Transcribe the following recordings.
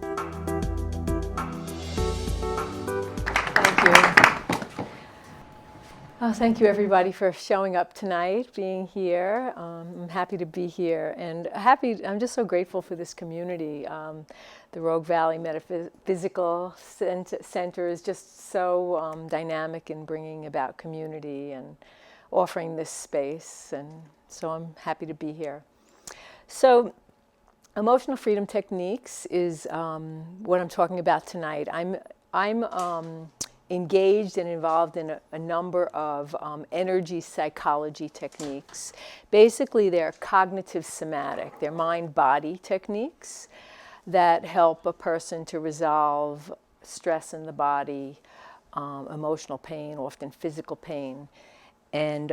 Thank you. Oh, thank you, everybody, for showing up tonight, being here. I'm happy to be here, and I'm just so grateful for this community. The Rogue Valley Metaphysical Center is just so dynamic in bringing about community and offering this space, and so I'm happy to be here. So, emotional freedom techniques is what I'm talking about tonight. I'm engaged and involved in a number of energy psychology techniques. Basically, they're cognitive somatic. They're mind-body techniques that help a person to resolve stress in the body, emotional pain, often physical pain. And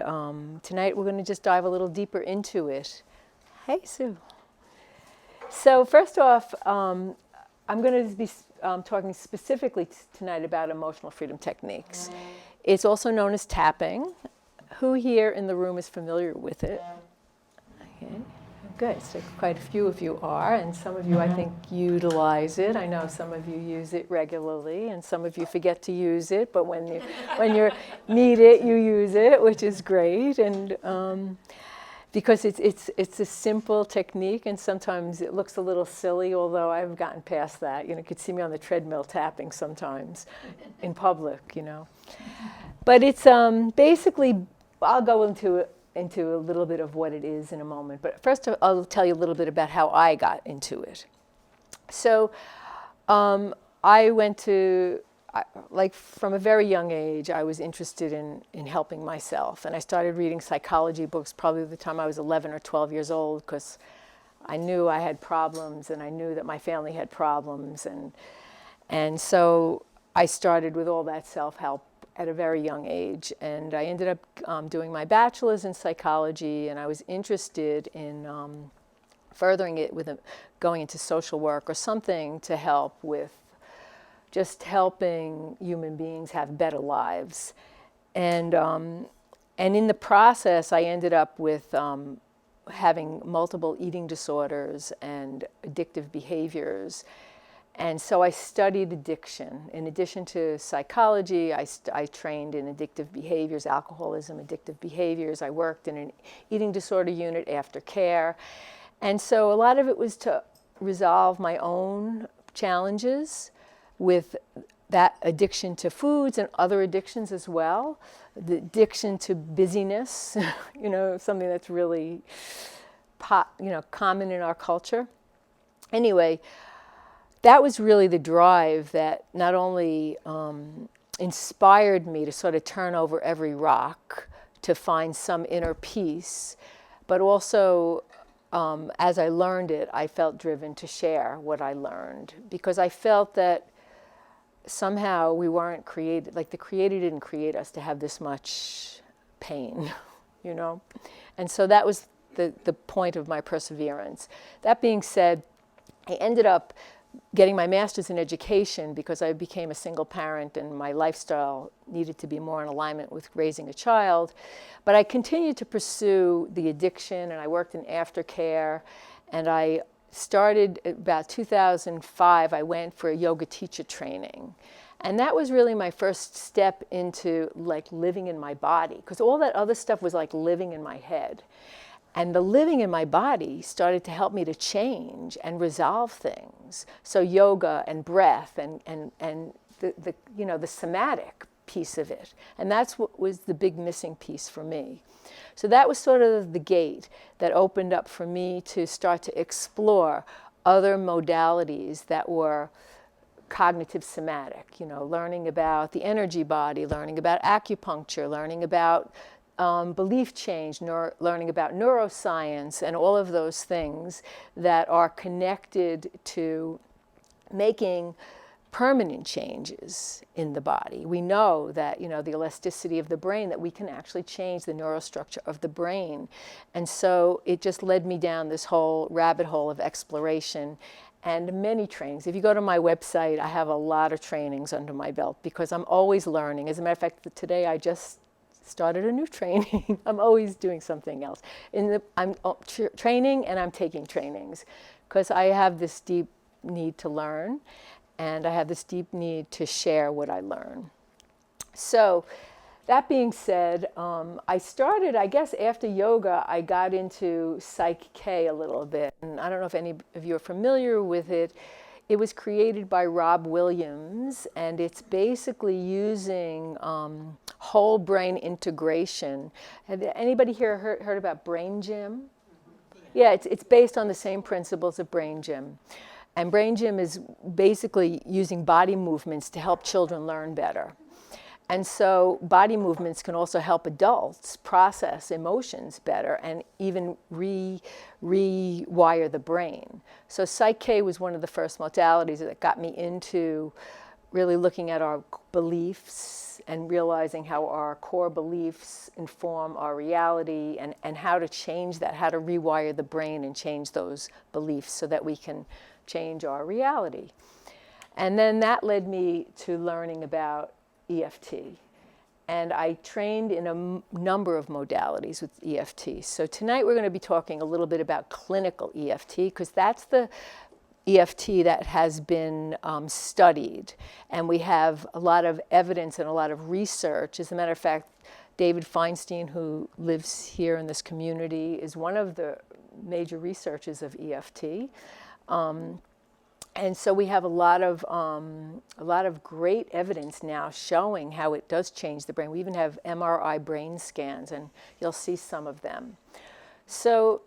tonight we're going to just dive a little deeper into it. Hey, Sue. So first off, I'm going to be talking specifically tonight about emotional freedom techniques. It's also known as tapping. Who here in the room is familiar with it? Okay, good. So quite a few of you are, and some of you, I think, utilize it. I know some of you use it regularly, and some of you forget to use it, but when you need it, you use it, which is great. And because it's a simple technique, and sometimes it looks a little silly, although I've gotten past that. You could see me on the treadmill tapping sometimes in public, But it's basically, I'll go into a little bit of what it is in a moment. But first, I'll tell you a little bit about how I got into it. So I went to, from a very young age, I was interested in helping myself. And I started reading psychology books probably the time I was 11 or 12 years old, because I knew I had problems, and I knew that my family had problems. And so I started with all that self-help at a very young age. And I ended up doing my bachelor's in psychology, and I was interested in furthering it with going into social work or something to help with just helping human beings have better lives. And in the process, I ended up with having multiple eating disorders and addictive behaviors. And so I studied addiction. In addition to psychology, I trained in addictive behaviors, alcoholism, addictive behaviors. I worked in an eating disorder unit after care. And so a lot of it was to resolve my own challenges with that addiction to foods and other addictions as well. The addiction to busyness, something that's really common in our culture. Anyway, that was really the drive that not only inspired me to sort of turn over every rock to find some inner peace, but also as I learned it, I felt driven to share what I learned, because I felt that somehow we weren't created, like the Creator didn't create us to have this much pain, And so that was the point of my perseverance. That being said, I ended up getting my master's in education because I became a single parent and my lifestyle needed to be more in alignment with raising a child. But I continued to pursue the addiction, and I worked in aftercare, and I started about 2005, I went for a yoga teacher training. And that was really my first step into living in my body, because all that other stuff was like living in my head. And the living in my body started to help me to change and resolve things. So yoga and breath and the somatic piece of it. And that's what was the big missing piece for me. So that was sort of the gate that opened up for me to start to explore other modalities that were cognitive somatic, learning about the energy body, learning about acupuncture, learning about belief change, learning about neuroscience, and all of those things that are connected to making permanent changes in the body. We know that, the elasticity of the brain, that we can actually change the neurostructure of the brain. And so it just led me down this whole rabbit hole of exploration and many trainings. If you go to my website, I have a lot of trainings under my belt because I'm always learning. As a matter of fact, today I just started a new training. I'm always doing something else. I'm training and I'm taking trainings because I have this deep need to learn, and I have this deep need to share what I learn. So that being said, I started, I guess after yoga, I got into Psych K a little bit. And I don't know if any of you are familiar with it. It was created by Rob Williams, and it's basically using whole brain integration. Have anybody here heard about Brain Gym? Yeah, it's based on the same principles of Brain Gym. And Brain Gym is basically using body movements to help children learn better. And so body movements can also help adults process emotions better and even rewire the brain. So Psych K was one of the first modalities that got me into really looking at our beliefs and realizing how our core beliefs inform our reality, and how to change that, how to rewire the brain and change those beliefs so that we can change our reality. And then that led me to learning about EFT. And I trained in a number of modalities with EFT. So tonight we're going to be talking a little bit about clinical EFT, because that's the EFT that has been studied. And we have a lot of evidence and a lot of research. As a matter of fact, David Feinstein, who lives here in this community, is one of the major researchers of EFT. And so we have a lot of great evidence now showing how it does change the brain. We even have MRI brain scans, and you'll see some of them. So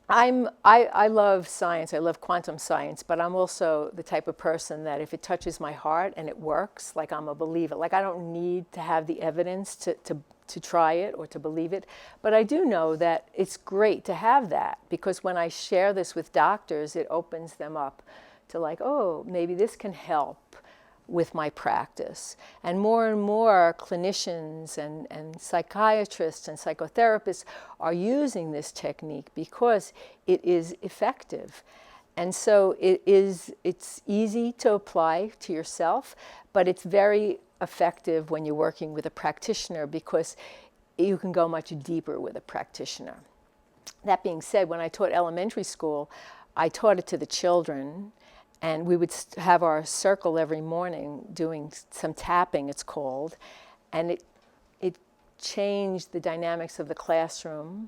I love science. I love quantum science, but I'm also the type of person that if it touches my heart and it works, like, I'm a believer. Like, I don't need to have the evidence to try it or to believe it. But I do know that it's great to have that, because when I share this with doctors, it opens them up to, like, oh, maybe this can help with my practice. And more clinicians and psychiatrists and psychotherapists are using this technique because it is effective. And so it's easy to apply to yourself, but it's very effective when you're working with a practitioner, because you can go much deeper with a practitioner. That being said, when I taught elementary school, I taught it to the children. And we would have our circle every morning doing some tapping, it's called. And it changed the dynamics of the classroom.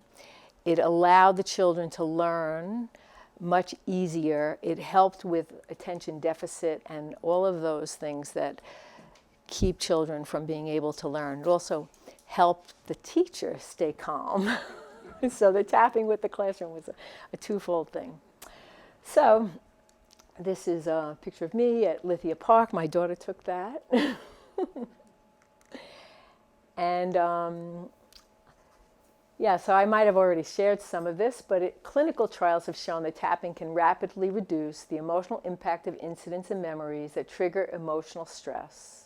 It allowed the children to learn much easier. It helped with attention deficit and all of those things that keep children from being able to learn. It also helped the teacher stay calm. So the tapping with the classroom was a twofold thing. So this is a picture of me at Lithia Park. My daughter took that. And yeah, so I might have already shared some of this, but clinical trials have shown that tapping can rapidly reduce the emotional impact of incidents and memories that trigger emotional stress.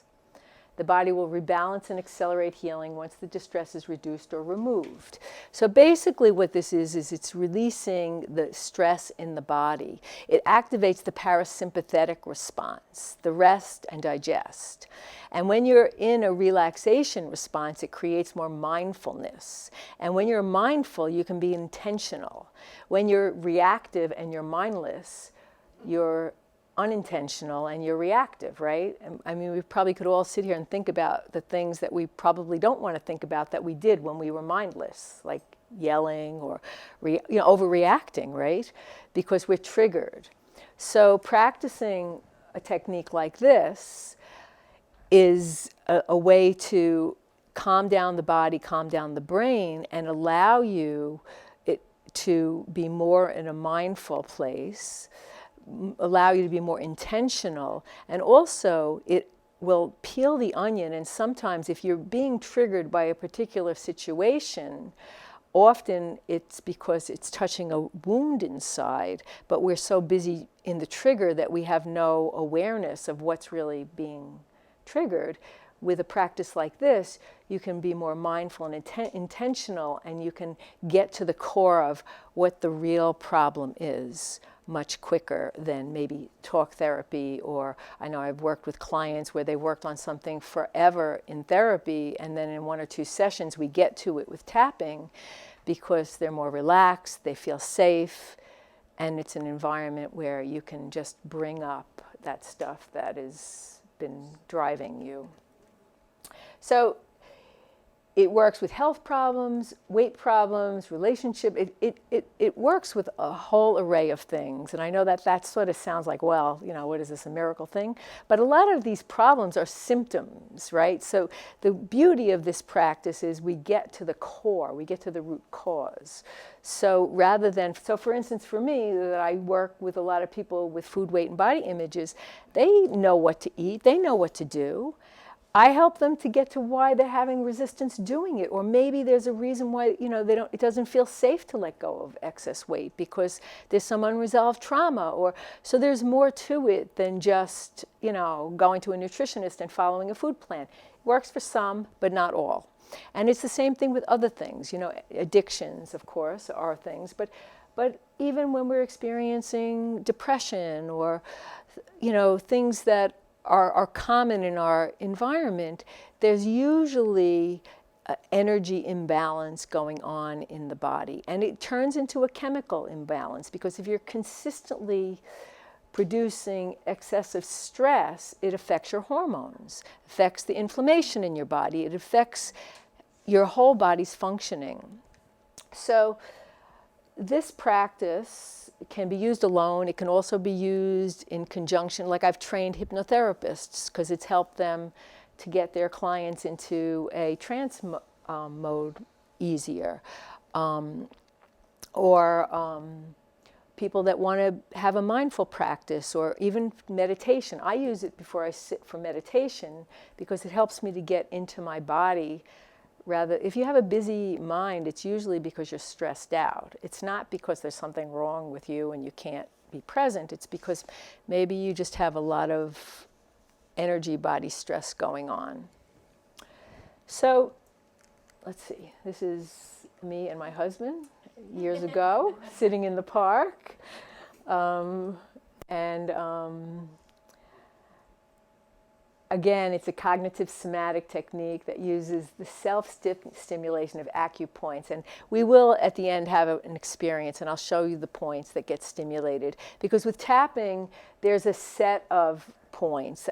The body will rebalance and accelerate healing once the distress is reduced or removed. So basically what this is it's releasing the stress in the body. It activates the parasympathetic response, the rest and digest. And when you're in a relaxation response, it creates more mindfulness. And when you're mindful, you can be intentional. When you're reactive and you're mindless, you're unintentional and you're reactive, right? I mean, we probably could all sit here and think about the things that we probably don't want to think about that we did when we were mindless, like yelling or overreacting, right? Because we're triggered. So practicing a technique like this is a way to calm down the body, calm down the brain, and allow you to be more in a mindful place, allow you to be more intentional, and also it will peel the onion. And sometimes if you're being triggered by a particular situation, often it's because it's touching a wound inside, but we're so busy in the trigger that we have no awareness of what's really being triggered. With a practice like this, you can be more mindful and intentional, and you can get to the core of what the real problem is much quicker than maybe talk therapy. Or I know I've worked with clients where they worked on something forever in therapy, and then in 1 or 2 sessions we get to it with tapping because they're more relaxed, they feel safe, And it's an environment where you can just bring up that stuff that has been driving you. So it works with health problems, weight problems, relationship. It works with a whole array of things. And I know that sort of sounds like, well, you know, what is this, a miracle thing? But a lot of these problems are symptoms, right? So the beauty of this practice is we get to the core, we get to the root cause. So rather than, so for instance, for me, that I work with a lot of people with food, weight, and body images, they know what to eat, they know what to do. I help them to get to why they're having resistance doing it, or maybe there's a reason why, you know, it doesn't feel safe to let go of excess weight because there's some unresolved trauma, or so there's more to it than just, you know, going to a nutritionist and following a food plan. It works for some, but not all. And it's the same thing with other things, you know, addictions, of course, are things, but even when we're experiencing depression or, you know, things that are common in our environment, there's usually energy imbalance going on in the body. And it turns into a chemical imbalance because if you're consistently producing excessive stress, it affects your hormones, affects the inflammation in your body, it affects your whole body's functioning. So this practice can be used alone. It can also be used in conjunction. Like I've trained hypnotherapists because it's helped them to get their clients into a trance mode easier. People that want to have a mindful practice or even meditation. I use it before I sit for meditation because it helps me to get into my body. Rather, if you have a busy mind, it's usually because you're stressed out. It's not because there's something wrong with you and you can't be present. It's because maybe you just have a lot of energy body stress going on. So, let's see. This is me and my husband years ago, sitting in the park. Again, it's a cognitive somatic technique that uses the self-stimulation of acupoints. And we will, at the end, have an experience, and I'll show you the points that get stimulated. Because with tapping, there's a set of points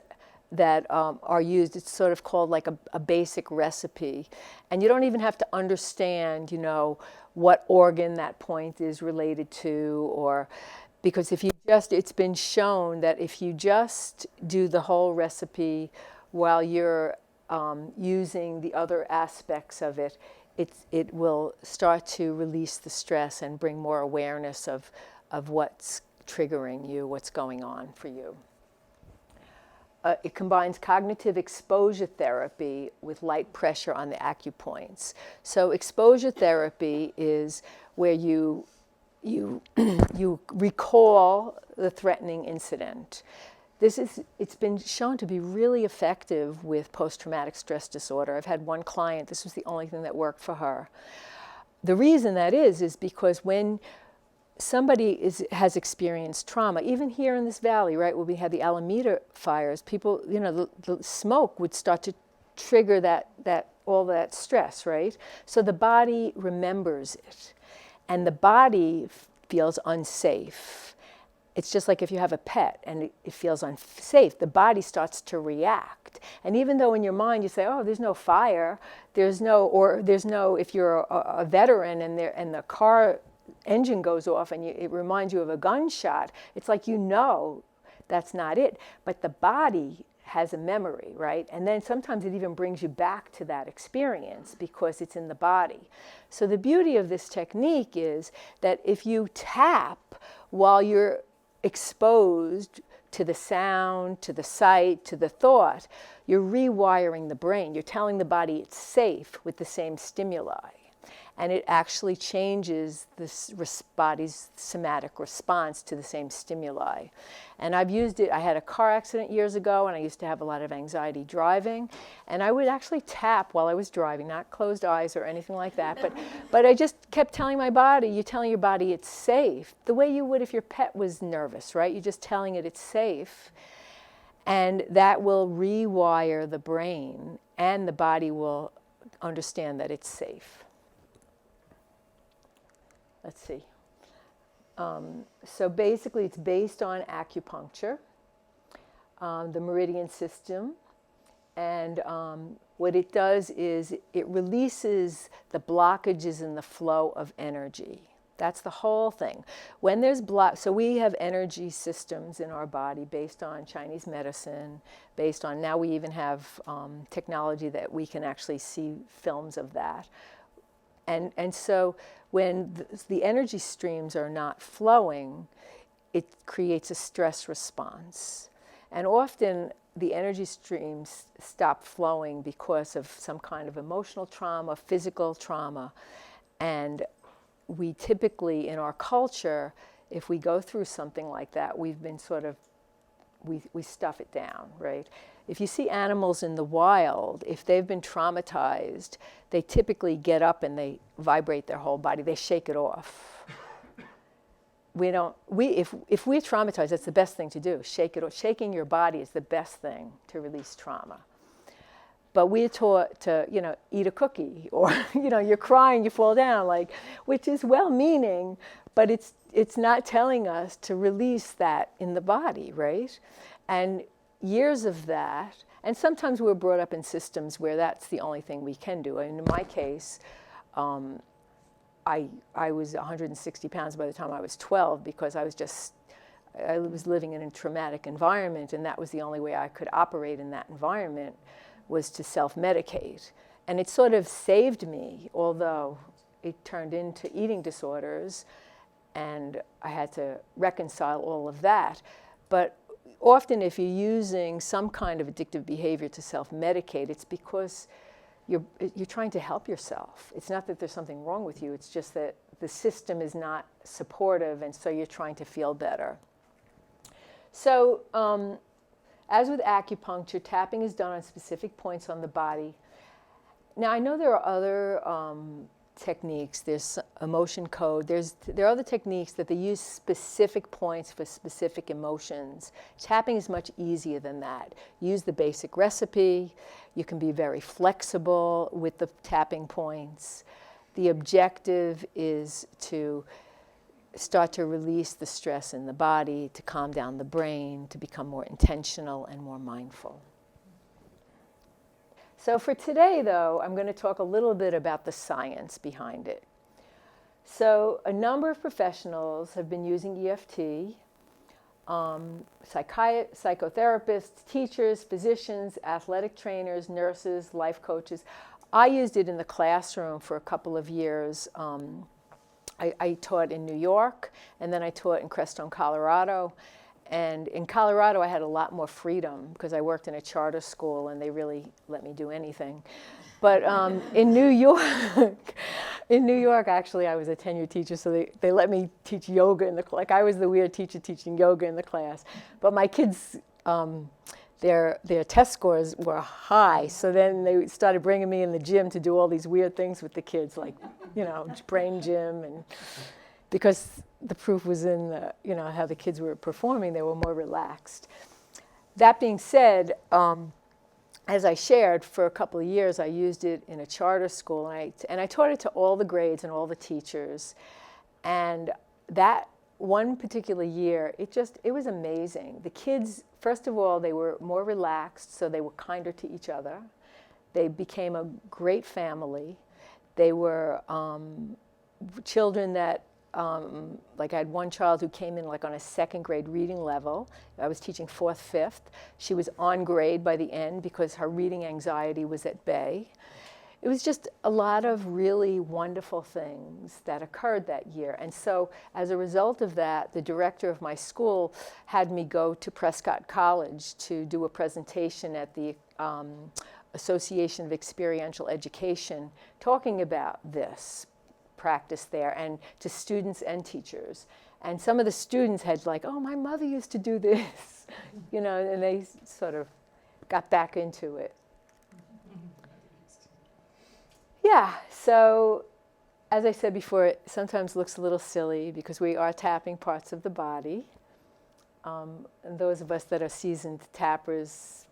that are used. It's sort of called like a basic recipe. And you don't even have to understand, you know, what organ that point is related to, or because if you just, it's been shown that if you just do the whole recipe while you're using the other aspects of it, it will start to release the stress and bring more awareness of what's triggering you, what's going on for you. It combines cognitive exposure therapy with light pressure on the acupoints. So exposure therapy is where you recall the threatening incident. It's been shown to be really effective with post-traumatic stress disorder. I've had one client, this was the only thing that worked for her. The reason that is because when somebody has experienced trauma, even here in this valley, right, where we had the Alameda fires, people, you know, the smoke would start to trigger all that stress, right? So the body remembers it. And the body feels unsafe. It's just like if you have a pet and it feels unsafe, the body starts to react. And even though in your mind you say, oh, there's no fire, there's no, if you're a veteran and the car engine goes off and it reminds you of a gunshot, it's like you know that's not it. But the body has a memory, right? And then sometimes it even brings you back to that experience because it's in the body. So the beauty of this technique is that if you tap while you're exposed to the sound, to the sight, to the thought, you're rewiring the brain. You're telling the body it's safe with the same stimuli. And it actually changes the body's somatic response to the same stimuli. And I've used it. I had a car accident years ago, and I used to have a lot of anxiety driving. And I would actually tap while I was driving, not closed eyes or anything like that. But I just kept telling my body, you're telling your body it's safe, the way you would if your pet was nervous, right? You're just telling it it's safe. And that will rewire the brain, and the body will understand that it's safe. Let's see. So basically it's based on acupuncture, the meridian system, and what it does is it releases the blockages in the flow of energy. That's the whole thing. When there's so we have energy systems in our body based on Chinese medicine, based on, now we even have technology that we can actually see films of that. And so when the energy streams are not flowing, it creates a stress response. And often the energy streams stop flowing because of some kind of emotional trauma, physical trauma. And we typically, in our culture, if we go through something like that, we've been sort of, we stuff it down, right? If you see animals in the wild, if they've been traumatized, they typically get up and they vibrate their whole body. They shake it off. If we're traumatized, that's the best thing to do. Shake it off. Shaking your body is the best thing to release trauma. But we're taught to, eat a cookie, or, you're crying, you fall down, which is well-meaning, but it's not telling us to release that in the body, right? And years of that, and sometimes we're brought up in systems where that's the only thing we can do. And in my case, I was 160 pounds by the time I was 12 because I was living in a traumatic environment, and that was the only way I could operate in that environment, was to self-medicate. And it sort of saved me, although it turned into eating disorders, and I had to reconcile all of that. But often if you're using some kind of addictive behavior to self-medicate, it's because you're trying to help yourself. It's not that there's something wrong with you, it's just that the system is not supportive, and so you're trying to feel better. So, as with acupuncture, tapping is done on specific points on the body. Now, I know there are other techniques. There's emotion code. There are other techniques that they use specific points for specific emotions. Tapping is much easier than that. Use the basic recipe. You can be very flexible with the tapping points. The objective is to start to release the stress in the body, to calm down the brain, to become more intentional and more mindful. So for today, though, I'm going to talk a little bit about the science behind it. So a number of professionals have been using EFT, psychotherapists, teachers, physicians, athletic trainers, nurses, life coaches. I used it in the classroom for a couple of years. I taught in New York, and then I taught in Crestone, Colorado. And in Colorado, I had a lot more freedom because I worked in a charter school, and they really let me do anything. But in New York, actually, I was a tenured teacher, so they let me teach yoga in the class. Like, I was the weird teacher teaching yoga in the class. But my kids, their test scores were high, so then they started bringing me in the gym to do all these weird things with the kids, like, brain gym, and because the proof was in the, how the kids were performing, they were more relaxed. That being said, as I shared, for a couple of years, I used it in a charter school, and I taught it to all the grades and all the teachers. And that one particular year, it was amazing. The kids, first of all, they were more relaxed, so they were kinder to each other. They became a great family. They were children that, like, I had one child who came in on a second grade reading level. I was teaching 4th, 5th. She was on grade by the end because her reading anxiety was at bay. It was just a lot of really wonderful things that occurred that year. And so as a result of that, the director of my school had me go to Prescott College to do a presentation at the Association of Experiential Education talking about this practice there, and to students and teachers. And some of the students had oh, my mother used to do this, and they sort of got back into it. Yeah, so as I said before, it sometimes looks a little silly because we are tapping parts of the body. And those of us that are seasoned tappers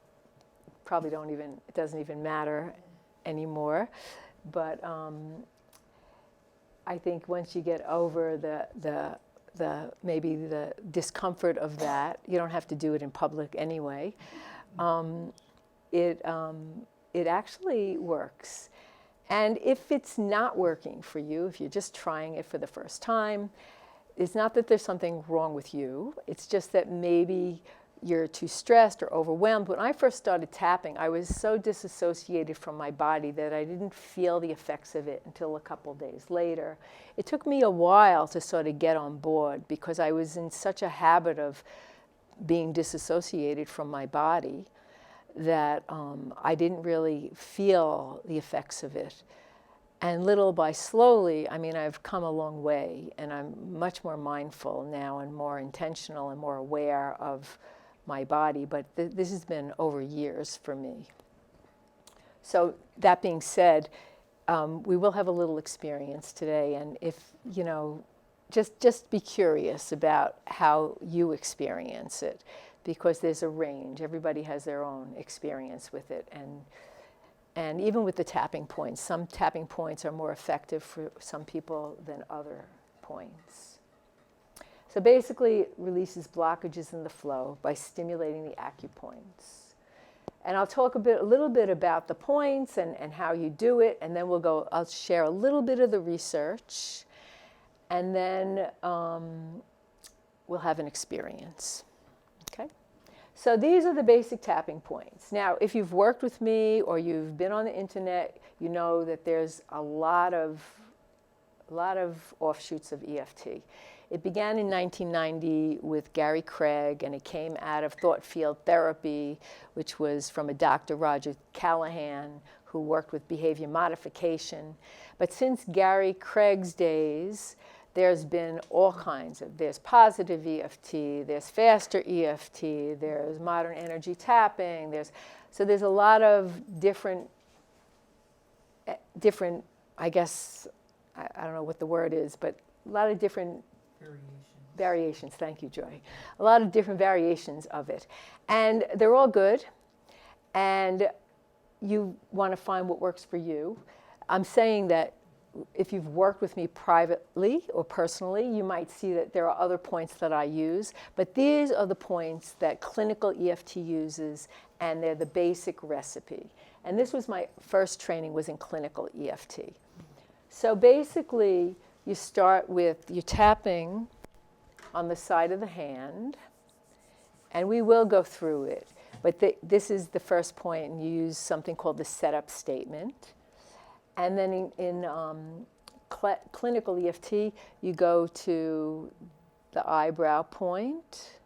probably it doesn't even matter anymore. But I think once you get over maybe the discomfort of that. You don't have to do it in public anyway. It actually works. And if it's not working for you, if you're just trying it for the first time, it's not that there's something wrong with you. It's just that maybe you're too stressed or overwhelmed. When I first started tapping, I was so disassociated from my body that I didn't feel the effects of it until a couple days later. It took me a while to sort of get on board because I was in such a habit of being disassociated from my body that I didn't really feel the effects of it. And little by slowly, I mean, I've come a long way, and I'm much more mindful now and more intentional and more aware of my body, but this has been over years for me. So that being said, we will have a little experience today, and if, you know, just be curious about how you experience it, because there's a range. Everybody has their own experience with it, and even with the tapping points, some tapping points are more effective for some people than other points. So basically, it releases blockages in the flow by stimulating the acupoints. And I'll talk a little bit about the points and how you do it, and then I'll share a little bit of the research, and then we'll have an experience. Okay? So these are the basic tapping points. Now, if you've worked with me or you've been on the internet, you know that there's a lot of offshoots of EFT. It began in 1990 with Gary Craig, and it came out of thought field therapy, which was from a Dr. Roger Callahan, who worked with behavior modification. But since Gary Craig's days, there's been all kinds of, there's positive EFT, there's faster EFT, there's modern energy tapping, so there's a lot of different, I guess, I don't know what the word is, but a lot of different variations. Thank you, Joy. A lot of different variations of it. And they're all good, and you want to find what works for you. I'm saying that if you've worked with me privately or personally, you might see that there are other points that I use, but these are the points that clinical EFT uses, and they're the basic recipe. And this was my first training, was in clinical EFT. So basically, you start with your tapping on the side of the hand, and we will go through it, but this is the first point, and you use something called the setup statement. And then in clinical EFT, you go to the eyebrow point,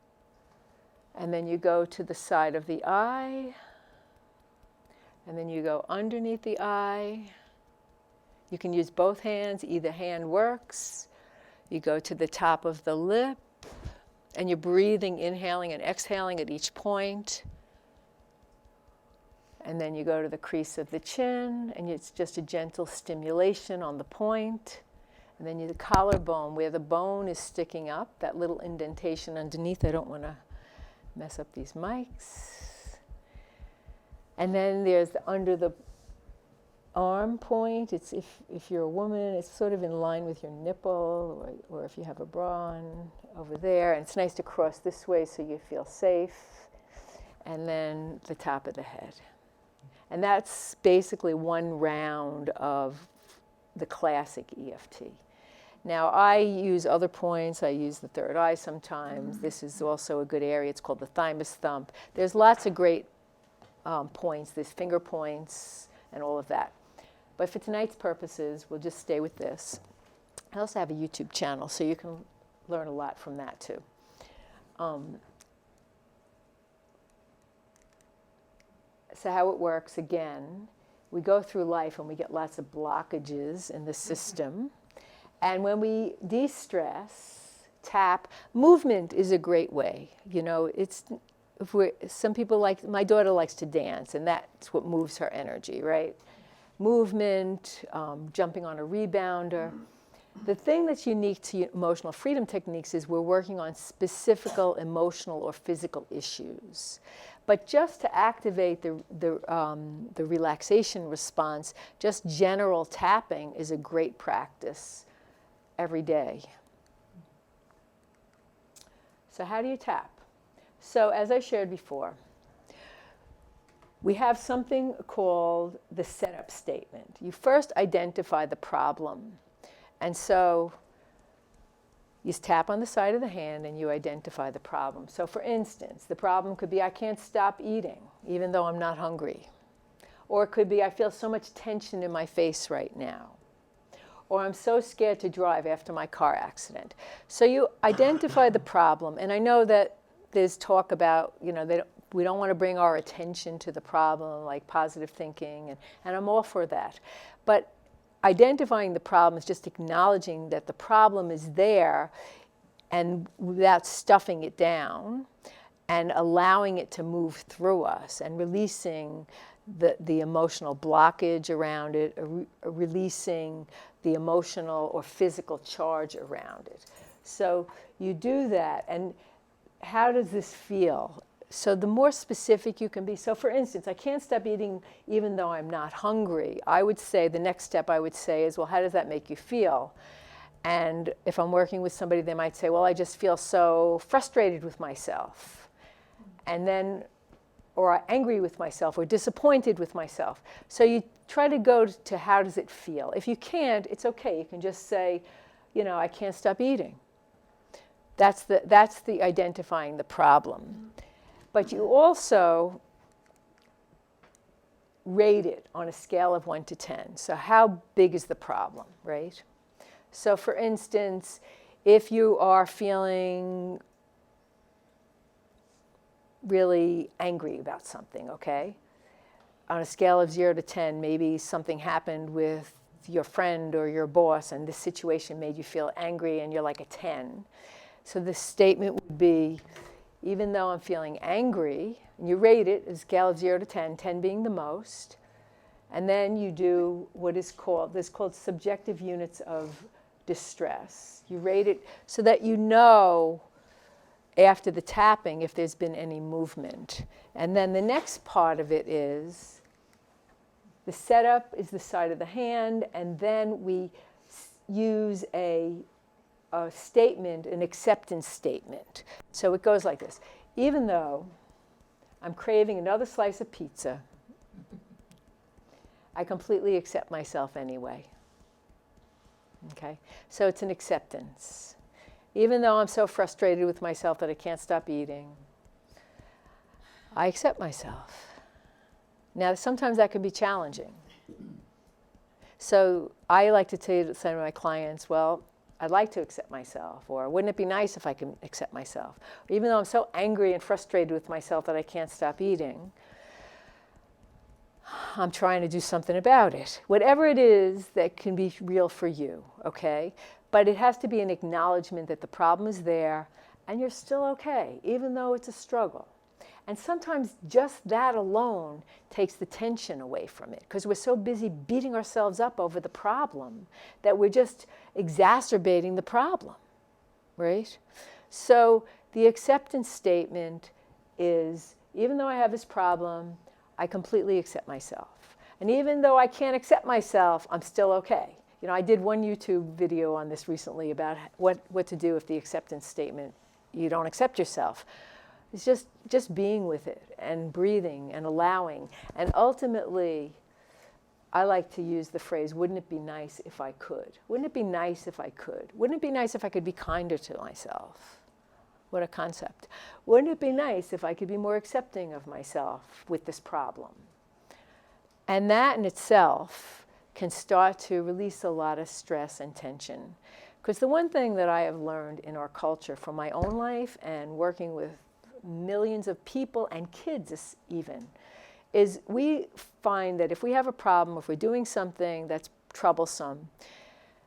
and then you go to the side of the eye, and then you go underneath the eye. You can use both hands, either hand works. You go to the top of the lip, and you're breathing, inhaling and exhaling at each point. And then you go to the crease of the chin, and it's just a gentle stimulation on the point. And then the collarbone, where the bone is sticking up, that little indentation underneath. I don't want to mess up these mics. And then there's under the arm point. It's if you're a woman, it's sort of in line with your nipple, or if you have a bra on over there. And it's nice to cross this way so you feel safe. And then the top of the head. And that's basically one round of the classic EFT. Now, I use other points. I use the third eye sometimes. This is also a good area. It's called the thymus thump. There's lots of great points. There's finger points and all of that. But for tonight's purposes, we'll just stay with this. I also have a YouTube channel, so you can learn a lot from that too. So how it works, again, we go through life and we get lots of blockages in the system. And when we de-stress, tap, movement is a great way. You know, some people my daughter likes to dance, and that's what moves her energy, right? Movement, jumping on a rebounder. The thing that's unique to emotional freedom techniques is we're working on specific emotional or physical issues. But just to activate the relaxation response, just general tapping is a great practice every day. So how do you tap? So as I shared before, we have something called the setup statement. You first identify the problem. And so you tap on the side of the hand and you identify the problem. So for instance, the problem could be I can't stop eating even though I'm not hungry. Or it could be I feel so much tension in my face right now. Or I'm so scared to drive after my car accident. So you identify the problem. And I know that there's talk about, we don't want to bring our attention to the problem, like positive thinking, and I'm all for that. But identifying the problem is just acknowledging that the problem is there and without stuffing it down and allowing it to move through us and releasing the emotional blockage around it, releasing the emotional or physical charge around it. So you do that, and how does this feel? So the more specific you can be. So for instance, I can't stop eating even though I'm not hungry. I would say, the next step I would say is, well, how does that make you feel? And if I'm working with somebody, they might say, well, I just feel so frustrated with myself. And then, or angry with myself, or disappointed with myself. So you try to go to how does it feel. If you can't, it's okay. You can just say, I can't stop eating. That's the identifying the problem. But you also rate it on a scale of 1 to 10. So how big is the problem, right? So for instance, if you are feeling really angry about something, okay? On a scale of 0 to 10, maybe something happened with your friend or your boss and this situation made you feel angry and you're like a 10. So the statement would be, even though I'm feeling angry, and you rate it, a scale of 0 to 10, 10 being the most, and then you do what is called subjective units of distress. You rate it so that you know after the tapping if there's been any movement. And then the next part of it is, the setup is the side of the hand, and then we use a statement, an acceptance statement. So it goes like this. Even though I'm craving another slice of pizza, I completely accept myself anyway. Okay? So it's an acceptance. Even though I'm so frustrated with myself that I can't stop eating, I accept myself. Now, sometimes that can be challenging. So I like to say to my clients, well, I'd like to accept myself, or wouldn't it be nice if I could accept myself? Or even though I'm so angry and frustrated with myself that I can't stop eating, I'm trying to do something about it. Whatever it is that can be real for you, okay? But it has to be an acknowledgement that the problem is there and you're still okay, even though it's a struggle. And sometimes just that alone takes the tension away from it, because we're so busy beating ourselves up over the problem that we're just exacerbating the problem, right? So the acceptance statement is, even though I have this problem, I completely accept myself. And even though I can't accept myself, I'm still okay. I did one YouTube video on this recently about what to do if the acceptance statement, you don't accept yourself. It's just being with it and breathing and allowing. And ultimately, I like to use the phrase, wouldn't it be nice if I could? Wouldn't it be nice if I could? Wouldn't it be nice if I could be kinder to myself? What a concept. Wouldn't it be nice if I could be more accepting of myself with this problem? And that in itself can start to release a lot of stress and tension. Because the one thing that I have learned in our culture from my own life and working with millions of people and kids even, is we find that if we have a problem, if we're doing something that's troublesome,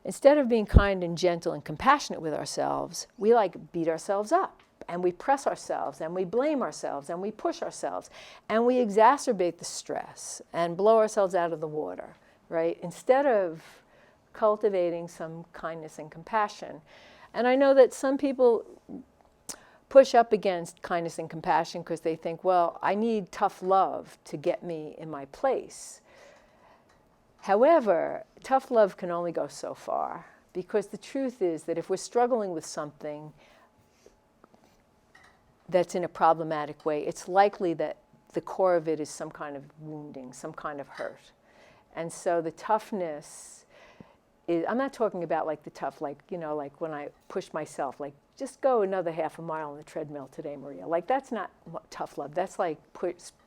instead of being kind and gentle and compassionate with ourselves, we beat ourselves up and we press ourselves and we blame ourselves and we push ourselves and we exacerbate the stress and blow ourselves out of the water, right? Instead of cultivating some kindness and compassion. And I know that some people push up against kindness and compassion because they think, well, I need tough love to get me in my place. However, tough love can only go so far, because the truth is that if we're struggling with something, that's in a problematic way, it's likely that the core of it is some kind of wounding, some kind of hurt. And so the toughness is, I'm not talking about like the tough, like, you know, like when I push myself, like just go another half a mile on the treadmill today, Maria. Like that's not tough love. That's like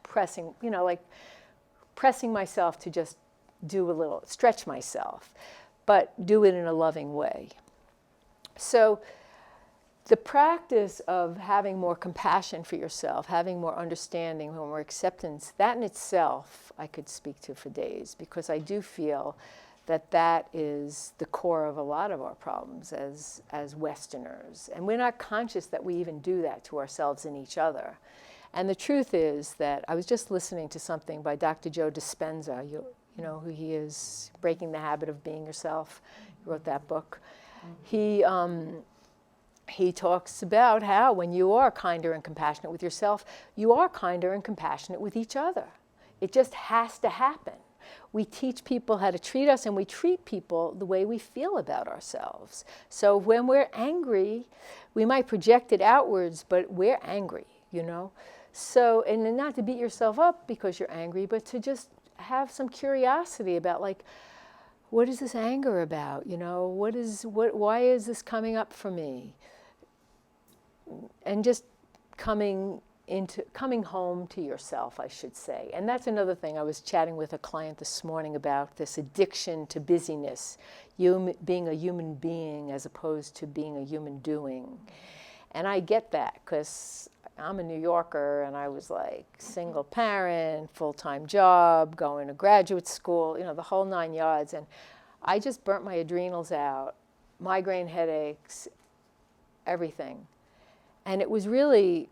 pressing, you know, like pressing myself to just do a little, stretch myself, but do it in a loving way. So the practice of having more compassion for yourself, having more understanding, more acceptance, that in itself I could speak to for days, because I do feel that that is the core of a lot of our problems as Westerners. And we're not conscious that we even do that to ourselves and each other. And the truth is that I was just listening to something by Dr. Joe Dispenza. You know who he is, Breaking the Habit of Being Yourself. He wrote that book. He talks about how when you are kinder and compassionate with yourself, you are kinder and compassionate with each other. It just has to happen. We teach people how to treat us, and we treat people the way we feel about ourselves. So when we're angry, we might project it outwards, but we're angry, you know. So, and not to beat yourself up because you're angry, but to just have some curiosity about, like, what is this anger about? You know, why is this coming up for me? And just coming home to yourself, I should say. And that's another thing. I was chatting with a client this morning about this addiction to busyness, being a human being as opposed to being a human doing. And I get that because I'm a New Yorker, and I was like single parent, full-time job, going to graduate school, you know, the whole 9 yards. And I just burnt my adrenals out, migraine headaches, everything. And it was really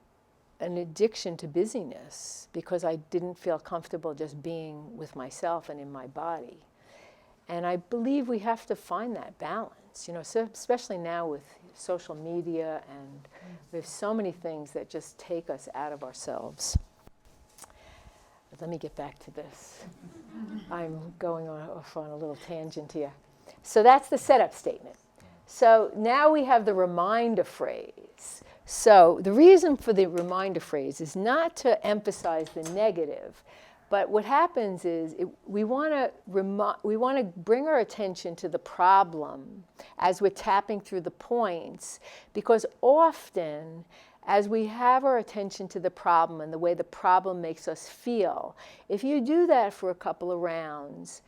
an addiction to busyness because I didn't feel comfortable just being with myself and in my body. And I believe we have to find that balance, you know, so especially now with social media, and there's so many things that just take us out of ourselves. But let me get back to this. I'm going off on a little tangent here. So that's the setup statement. So now we have the reminder phrase. So the reason for the reminder phrase is not to emphasize the negative, but what happens is we want to bring our attention to the problem as we're tapping through the points, because often as we have our attention to the problem and the way the problem makes us feel, if you do that for a couple of rounds,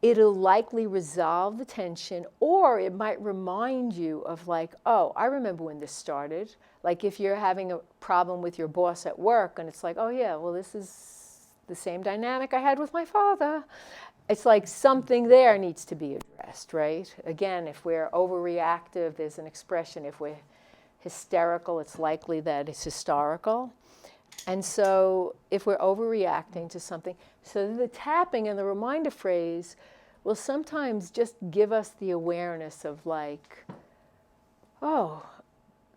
it'll likely resolve the tension, or it might remind you of, like, oh, I remember when this started. Like if you're having a problem with your boss at work and it's like, oh yeah, well, this is the same dynamic I had with my father. It's like something there needs to be addressed, right? Again, if we're overreactive, there's an expression. If we're hysterical, it's likely that it's historical. And so if we're overreacting to something, so the tapping and the reminder phrase will sometimes just give us the awareness of, like, oh,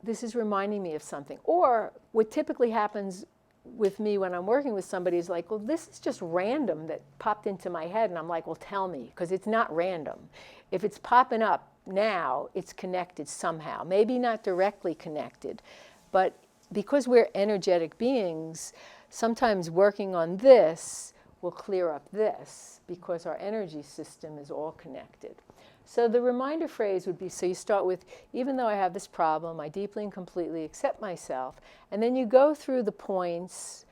this is reminding me of something. Or what typically happens with me when I'm working with somebody is like, well, this is just random that popped into my head. And I'm like, well, tell me, because it's not random. If it's popping up now, it's connected somehow. Maybe not directly connected, but because we're energetic beings, sometimes working on this will clear up this, because our energy system is all connected. So the reminder phrase would be, so you start with, even though I have this problem, I deeply and completely accept myself. And then you go through the points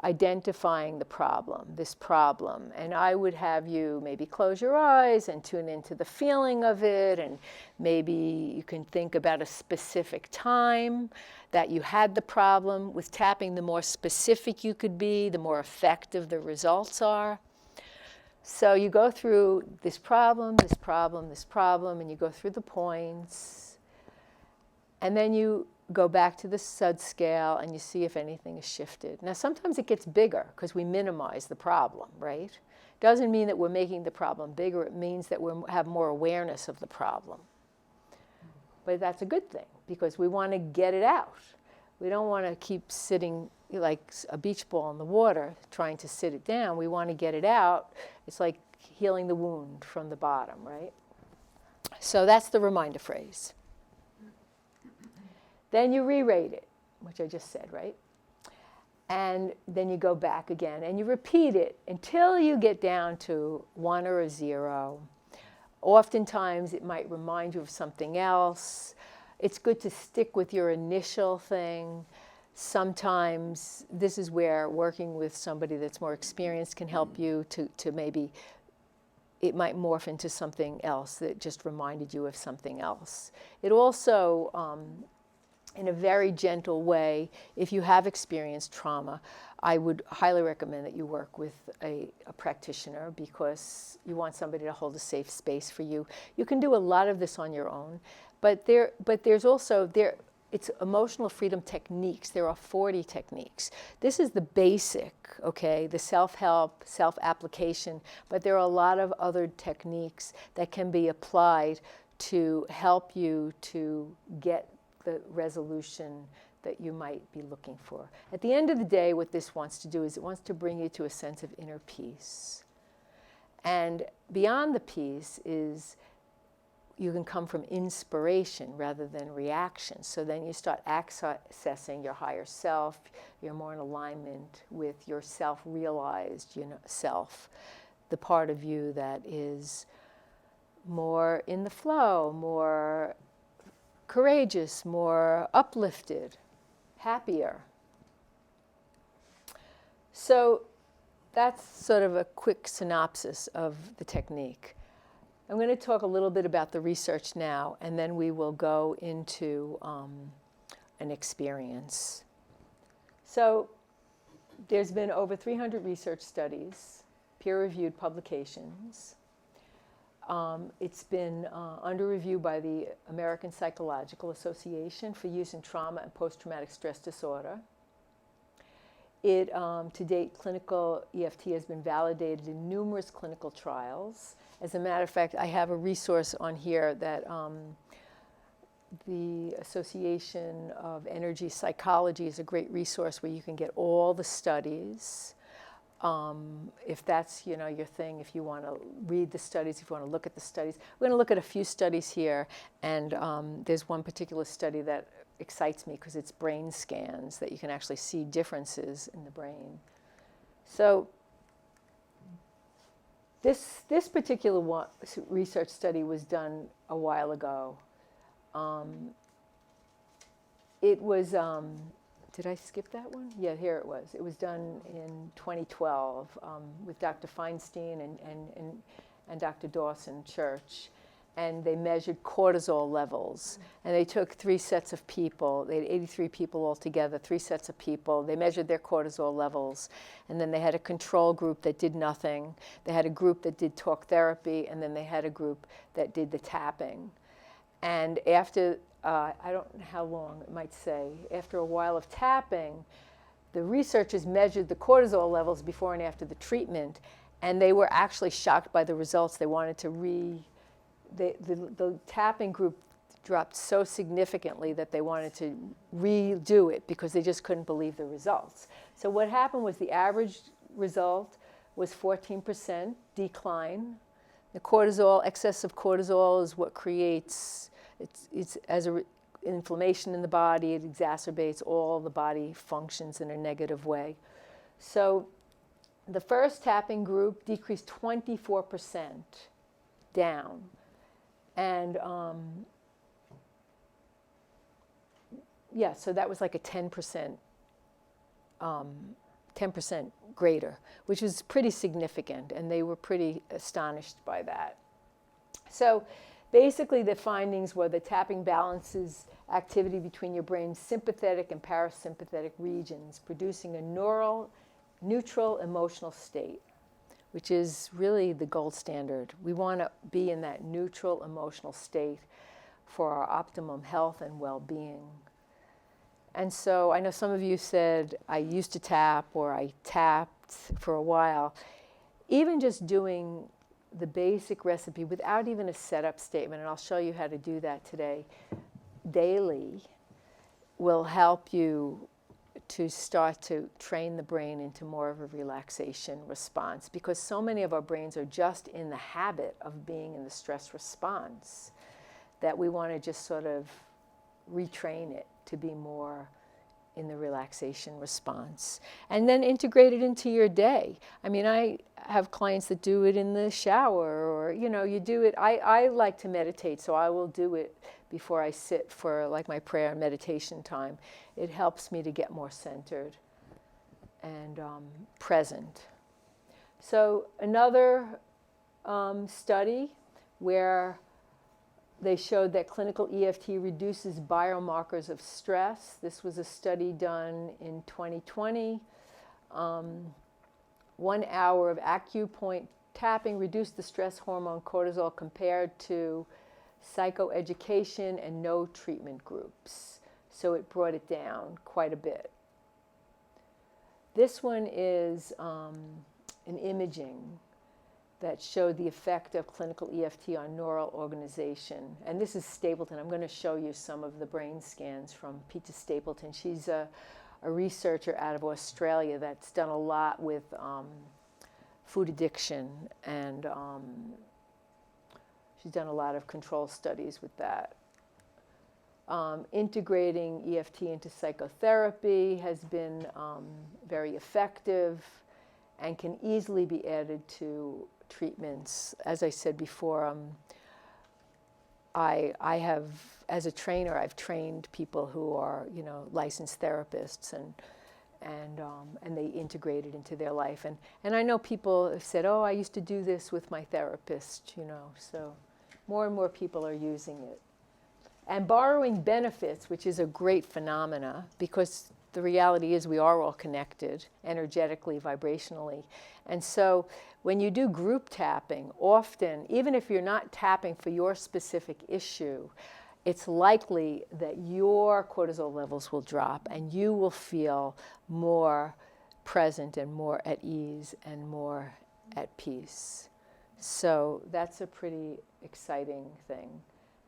identifying the problem, this problem. And I would have you maybe close your eyes and tune into the feeling of it. And maybe you can think about a specific time that you had the problem. With tapping, the more specific you could be, the more effective the results are. So you go through this problem, this problem, this problem, and you go through the points. And then you go back to the SUD scale and you see if anything is shifted. Now, sometimes it gets bigger because we minimize the problem, right? Doesn't mean that we're making the problem bigger. It means that we have more awareness of the problem. But that's a good thing, because we want to get it out. We don't want to keep sitting like a beach ball in the water trying to sit it down. We want to get it out. It's like healing the wound from the bottom, right? So that's the reminder phrase. Then you re-rate it. which I just said, right? And then you go back again, and you repeat it until you get down to 1 or a 0. Oftentimes, it might remind you of something else. It's good to stick with your initial thing. Sometimes, this is where working with somebody that's more experienced can help you to maybe, it might morph into something else that just reminded you of something else. It also, in a very gentle way, if you have experienced trauma, I would highly recommend that you work with a practitioner, because you want somebody to hold a safe space for you. You can do a lot of this on your own, but there's also, it's emotional freedom techniques. There are 40 techniques. This is the basic, okay, the self-help, self-application, but there are a lot of other techniques that can be applied to help you to get the resolution that you might be looking for. At the end of the day, what this wants to do is it wants to bring you to a sense of inner peace. And beyond the peace is you can come from inspiration rather than reaction. So then you start accessing your higher self. You're more in alignment with your self-realized, self, the part of you that is more in the flow, more courageous, more uplifted, happier. So that's sort of a quick synopsis of the technique. I'm going to talk a little bit about the research now, and then we will go into an experience. So there's been over 300 research studies, peer-reviewed publications. It's been under review by the American Psychological Association for use in trauma and post-traumatic stress disorder. To date, clinical EFT has been validated in numerous clinical trials. As a matter of fact, I have a resource on here that the Association of Energy Psychology is a great resource where you can get all the studies. If that's your thing, if you want to read the studies, if you want to look at the studies. We're going to look at a few studies here, and there's one particular study that excites me because it's brain scans that you can actually see differences in the brain. So this particular research study was done a while ago. It was, did I skip that one? Yeah, here it was. It was done in 2012 with Dr. Feinstein and Dr. Dawson Church. And they measured cortisol levels. And they took 3 sets of people. They had 83 people altogether, 3 sets of people. They measured their cortisol levels. And then they had a control group that did nothing. They had a group that did talk therapy. And then they had a group that did the tapping. And after, I don't know how long, it might say, after a while of tapping, the researchers measured the cortisol levels before and after the treatment. And they were actually shocked by the results. They wanted to the tapping group dropped so significantly that they wanted to redo it because they just couldn't believe the results. So what happened was the average result was 14% decline. The cortisol, excess of cortisol is what creates, it's as a inflammation in the body, it exacerbates all the body functions in a negative way. So the first tapping group decreased 24% down. And yeah, so that was like a 10% greater, which was pretty significant, and they were pretty astonished by that. So basically the findings were the tapping balances activity between your brain's sympathetic and parasympathetic regions, producing a neutral emotional state, which is really the gold standard. We want to be in that neutral emotional state for our optimum health and well-being. And so I know some of you said, I used to tap, or I tapped for a while. Even just doing the basic recipe without even a setup statement, and I'll show you how to do that today, daily, will help you to start to train the brain into more of a relaxation response, because so many of our brains are just in the habit of being in the stress response that we want to just sort of retrain it to be more in the relaxation response. And then integrate it into your day. I mean, I have clients that do it in the shower, or, you know, you do it. I like to meditate, so I will do it before I sit for like my prayer and meditation time. It helps me to get more centered and present. So another study where they showed that clinical EFT reduces biomarkers of stress. This was a study done in 2020. 1 hour of acupoint tapping reduced the stress hormone cortisol compared to psychoeducation and no treatment groups. So it brought it down quite a bit. This one is an imaging that showed the effect of clinical EFT on neural organization. And this is Stapleton. I'm going to show you some of the brain scans from Peter Stapleton. She's a researcher out of Australia that's done a lot with food addiction, and she's done a lot of control studies with that. Integrating EFT into psychotherapy has been very effective and can easily be added to treatments. As I said before, I have, as a trainer, I've trained people who are, you know, licensed therapists, and they integrate it into their life. And I know people have said, oh, I used to do this with my therapist, you know, so more and more people are using it. And borrowing benefits, which is a great phenomena, because the reality is we are all connected energetically, vibrationally. And so when you do group tapping, often, even if you're not tapping for your specific issue, it's likely that your cortisol levels will drop and you will feel more present and more at ease and more at peace. So that's a pretty exciting thing,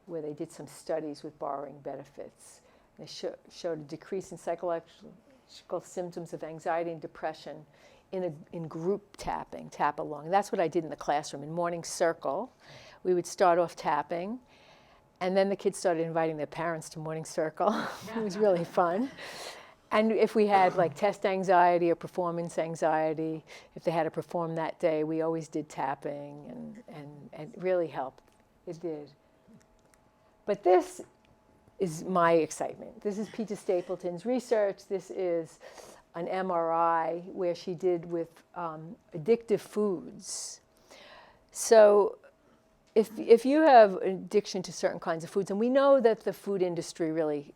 where they did some studies with borrowing benefits. They showed a decrease in psychological symptoms of anxiety and depression in group tapping, tap along. That's what I did in the classroom. In morning circle, we would start off tapping, and then the kids started inviting their parents to morning circle. It was really fun. And if we had like test anxiety or performance anxiety, if they had to perform that day, we always did tapping, and it really helped. It did. But this is my excitement. This is Peter Stapleton's research. This is an MRI where she did with addictive foods. So if you have addiction to certain kinds of foods, and we know that the food industry really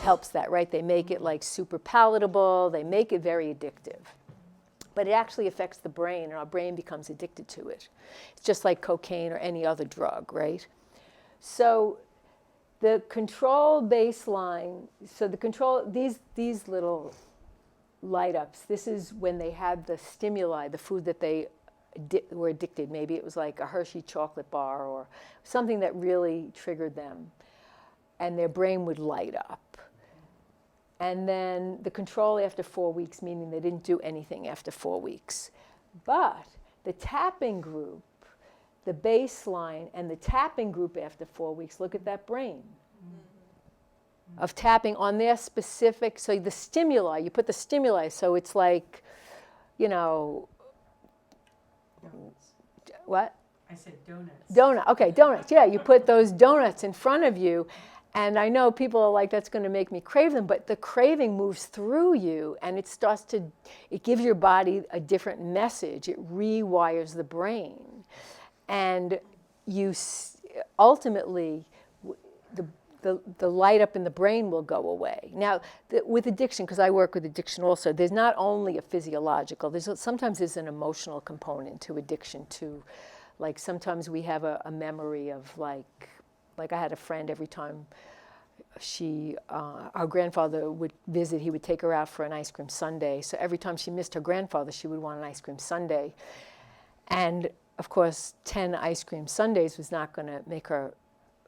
helps that, right? They make it like super palatable, they make it very addictive. But it actually affects the brain, and our brain becomes addicted to it. It's just like cocaine or any other drug, right? So the control baseline, so the control, these little light ups, this is when they had the stimuli, the food that they were addicted. Maybe it was like a Hershey chocolate bar or something that really triggered them. And their brain would light up. And then the control after 4 weeks, meaning they didn't do anything after 4 weeks. But the tapping group, the baseline and the tapping group after 4 weeks, look at that brain of tapping on their specific, so the stimuli, you put the stimuli, so it's like, you know, Donuts. What? I said donuts. Donut, okay, donuts, yeah, you put those donuts in front of you, and I know people are like, that's going to make me crave them, but the craving moves through you, and it starts to, it gives your body a different message, it rewires the brain. And you ultimately, the light up in the brain will go away. Now, with addiction, because I work with addiction also, there's not only a physiological, sometimes there's an emotional component to addiction too. Like sometimes we have a memory of like I had a friend, every time our grandfather would visit, he would take her out for an ice cream sundae. So every time she missed her grandfather, she would want an ice cream sundae. And of course, 10 ice cream sundaes was not going to make her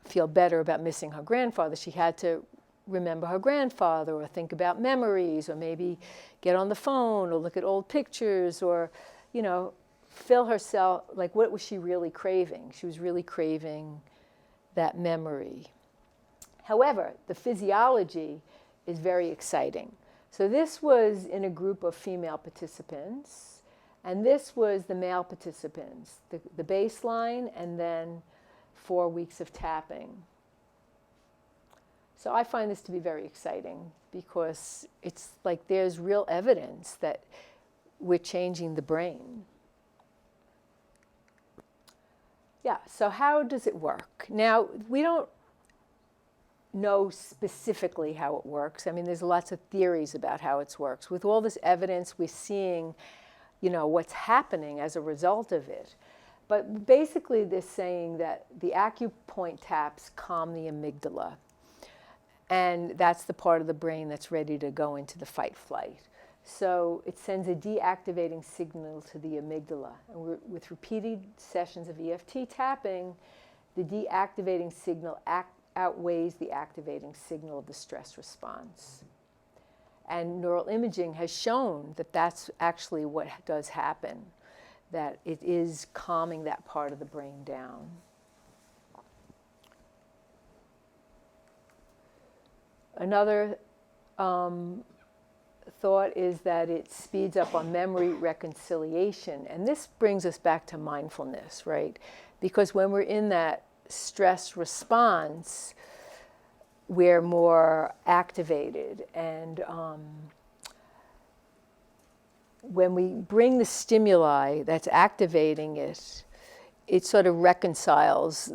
feel better about missing her grandfather. She had to remember her grandfather, or think about memories, or maybe get on the phone or look at old pictures, or, you know, fill herself, like what was she really craving? She was really craving that memory. However, the physiology is very exciting. So this was in a group of female participants, and this was the male participants, the baseline, and then 4 weeks of tapping. So I find this to be very exciting because it's like there's real evidence that we're changing the brain. Yeah, so how does it work? Now, we don't know specifically how it works. I mean, there's lots of theories about how it works. With all this evidence, we're seeing, what's happening as a result of it. But basically, they're saying that the acupoint taps calm the amygdala. And that's the part of the brain that's ready to go into the fight-flight. So it sends a deactivating signal to the amygdala. And with repeated sessions of EFT tapping, the deactivating signal outweighs the activating signal of the stress response. And neural imaging has shown that that's actually what does happen, that it is calming that part of the brain down. Another thought is that it speeds up on memory reconciliation. And this brings us back to mindfulness, right? Because when we're in that stress response, we're more activated. And when we bring the stimuli that's activating it, it sort of reconciles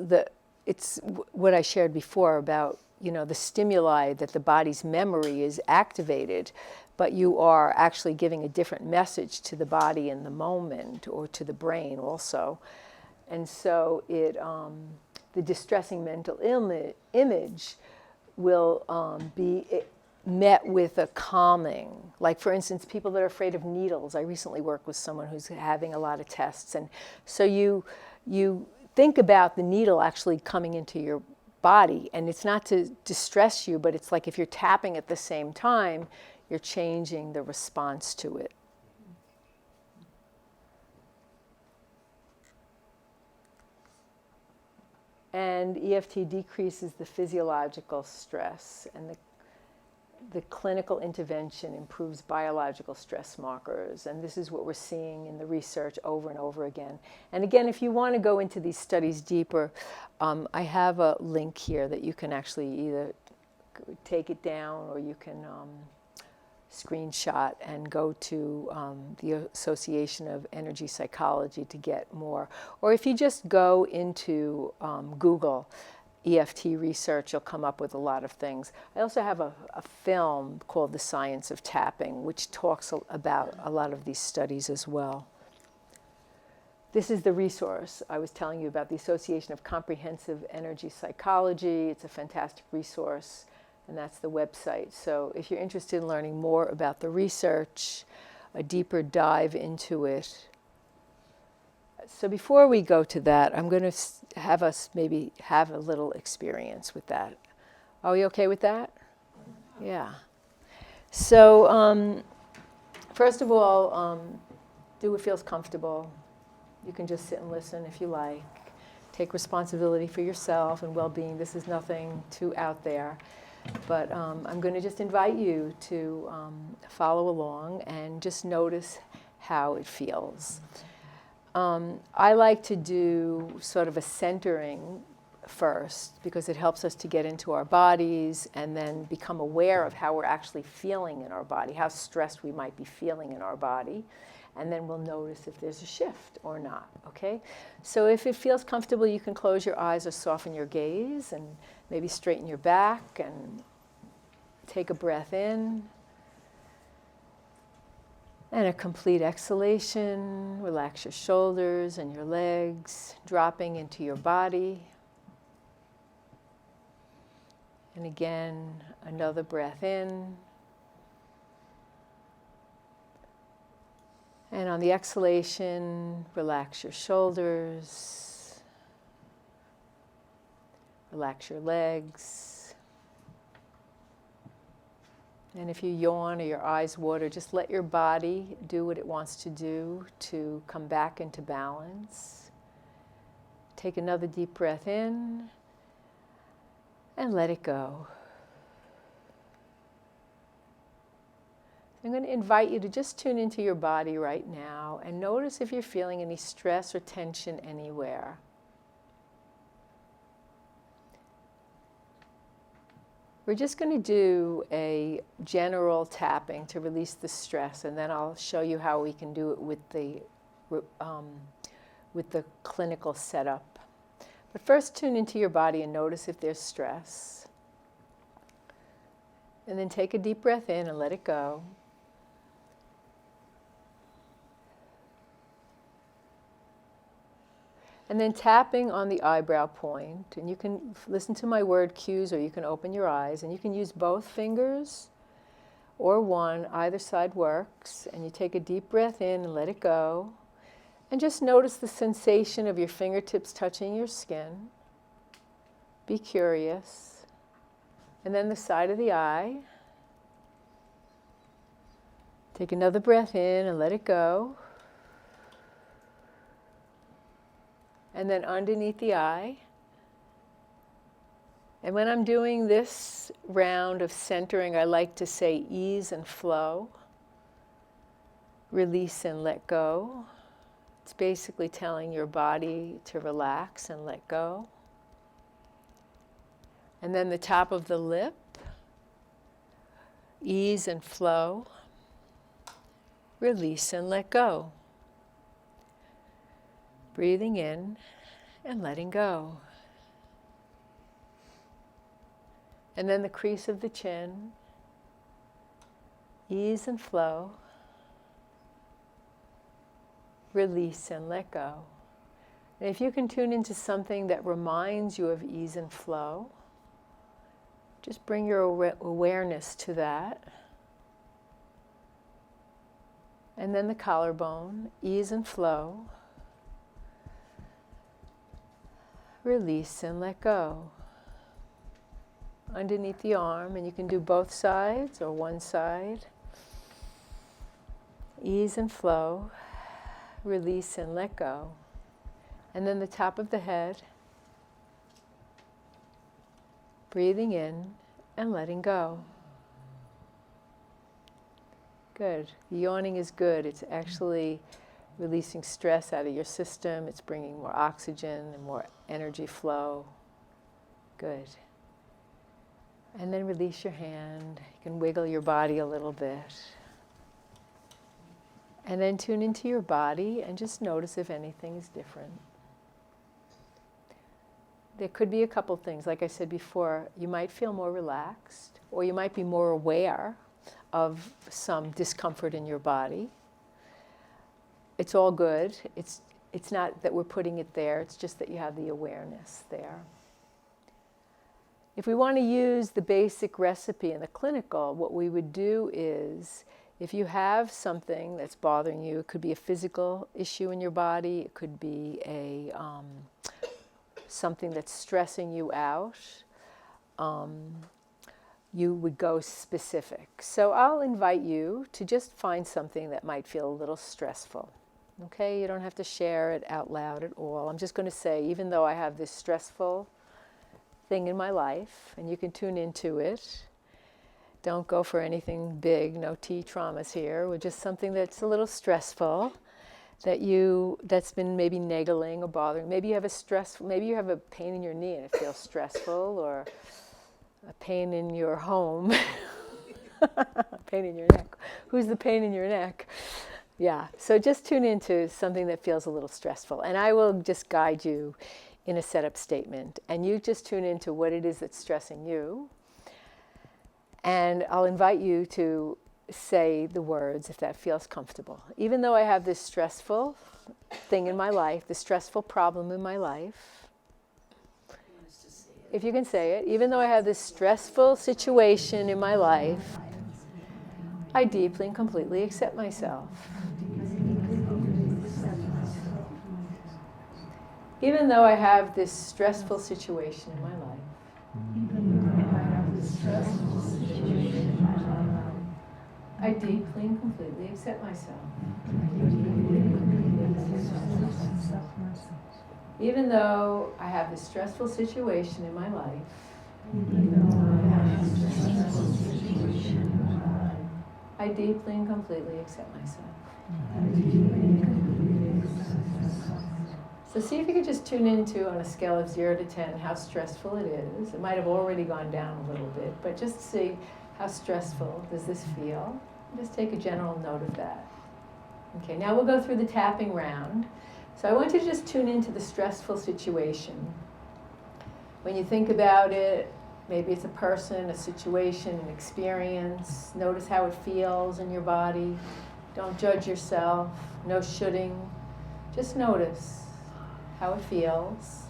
it's what I shared before about the stimuli that the body's memory is activated, but you are actually giving a different message to the body in the moment, or to the brain also. And so the distressing mental image will be met with a calming. Like, for instance, people that are afraid of needles. I recently worked with someone who's having a lot of tests. And so you think about the needle actually coming into your body, and it's not to distress you, but it's like if you're tapping at the same time, you're changing the response to it. And EFT decreases the physiological stress, and the clinical intervention improves biological stress markers. And this is what we're seeing in the research over and over again. And again, if you want to go into these studies deeper, I have a link here that you can actually either take it down, or you can screenshot and go to the Association of Energy Psychology to get more. Or if you just go into Google EFT research, you'll come up with a lot of things. I also have a film called The Science of Tapping, which talks about a lot of these studies as well. This is the resource I was telling you about, the Association of Comprehensive Energy Psychology. It's a fantastic resource, and that's the website. So if you're interested in learning more about the research, a deeper dive into it. So before we go to that, I'm going to have us maybe have a little experience with that. Are we okay with that? Yeah. So first of all, do what feels comfortable. You can just sit and listen if you like. Take responsibility for yourself and well-being. This is nothing too out there. But I'm going to just invite you to follow along and just notice how it feels. I like to do sort of a centering first, because it helps us to get into our bodies and then become aware of how we're actually feeling in our body, how stressed we might be feeling in our body. And then we'll notice if there's a shift or not, okay? So if it feels comfortable, you can close your eyes or soften your gaze and maybe straighten your back and take a breath in. And a complete exhalation. Relax your shoulders and your legs, dropping into your body. And again, another breath in. And on the exhalation, relax your shoulders. Relax your legs. And if you yawn or your eyes water, just let your body do what it wants to do to come back into balance. Take another deep breath in and let it go. I'm going to invite you to just tune into your body right now and notice if you're feeling any stress or tension anywhere. We're just going to do a general tapping to release the stress, and then I'll show you how we can do it with the clinical setup. But first, tune into your body and notice if there's stress. And then take a deep breath in and let it go. And then tapping on the eyebrow point, and you can listen to my word cues, or you can open your eyes, and you can use both fingers or one, either side works. And you take a deep breath in and let it go. And just notice the sensation of your fingertips touching your skin. Be curious. And then the side of the eye. Take another breath in and let it go. And then underneath the eye. And when I'm doing this round of centering, I like to say ease and flow, release and let go. It's basically telling your body to relax and let go. And then the top of the lip, ease and flow, release and let go. Breathing in and letting go. And then the crease of the chin, ease and flow, release and let go. And if you can tune into something that reminds you of ease and flow, just bring your awareness to that. And then the collarbone, ease and flow, release and let go. Underneath the arm, and you can do both sides or one side. Ease and flow, release and let go. And then the top of the head, breathing in and letting go. Good. Yawning is good. It's actually releasing stress out of your system. It's bringing more oxygen and more energy flow. Good. And then release your hand. You can wiggle your body a little bit. And then tune into your body and just notice if anything is different. There could be a couple things. Like I said before, you might feel more relaxed, or you might be more aware of some discomfort in your body. It's all good. It's not that we're putting it there, it's just that you have the awareness there. If we want to use the basic recipe in the clinical, what we would do is, if you have something that's bothering you, it could be a physical issue in your body, it could be something that's stressing you out, you would go specific. So I'll invite you to just find something that might feel a little stressful. Okay, you don't have to share it out loud at all. I'm just going to say, even though I have this stressful thing in my life, and you can tune into it, don't go for anything big, no T traumas here, or just something that's a little stressful, that's been maybe niggling or bothering. Maybe you have a pain in your knee and it feels stressful, or a pain in your home, pain in your neck. Who's the pain in your neck? Yeah, so just tune into something that feels a little stressful, and I will just guide you in a setup statement, and you just tune into what it is that's stressing you, and I'll invite you to say the words if that feels comfortable. Even though I have this stressful thing in my life, this stressful problem in my life, if you can say it, even though I have this stressful situation in my life, I deeply and completely accept myself. Even though I have this stressful situation in my life, I deeply and completely accept myself. Even though I have this stressful situation in my life, I deeply and completely accept myself. So see if you could just tune into, on a scale of 0 to 10, how stressful it is. It might have already gone down a little bit, but just see how stressful does this feel. Just take a general note of that. Okay, now we'll go through the tapping round. So I want you to just tune into the stressful situation. When you think about it, maybe it's a person, a situation, an experience. Notice how it feels in your body. Don't judge yourself. No shoulding. Just notice how it feels.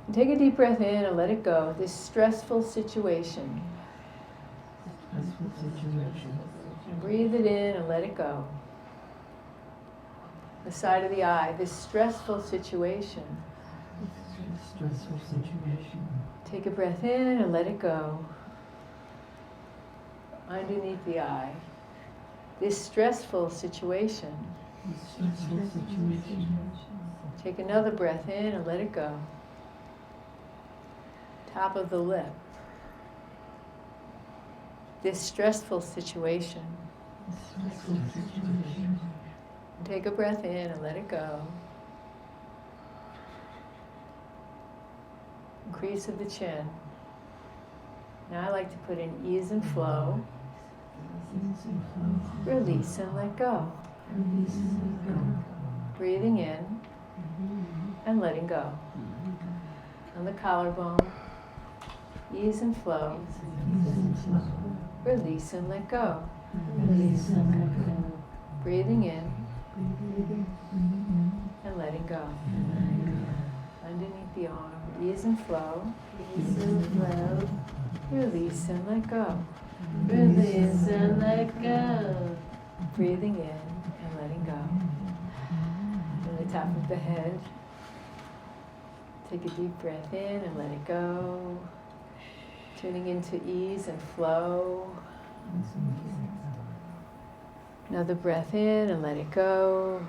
And take a deep breath in and let it go. This stressful situation. And breathe it in and let it go. The side of the eye, this stressful situation. Take a breath in and let it go. Underneath the eye, this stressful situation. Take another breath in and let it go. Top of the lip. This stressful situation. Take a breath in and let it go. Crease of the chin. Now I like to put in ease and flow. Release and let go. Breathing in and letting go. On the collarbone. Ease and flow. Release and let go. Breathing in and letting go. Underneath the arm. Ease and flow. Release and let go. Release and let go. Breathing in and letting go. On the top of the head. Take a deep breath in and let it go. Tuning into ease and flow. Another breath in and let it go.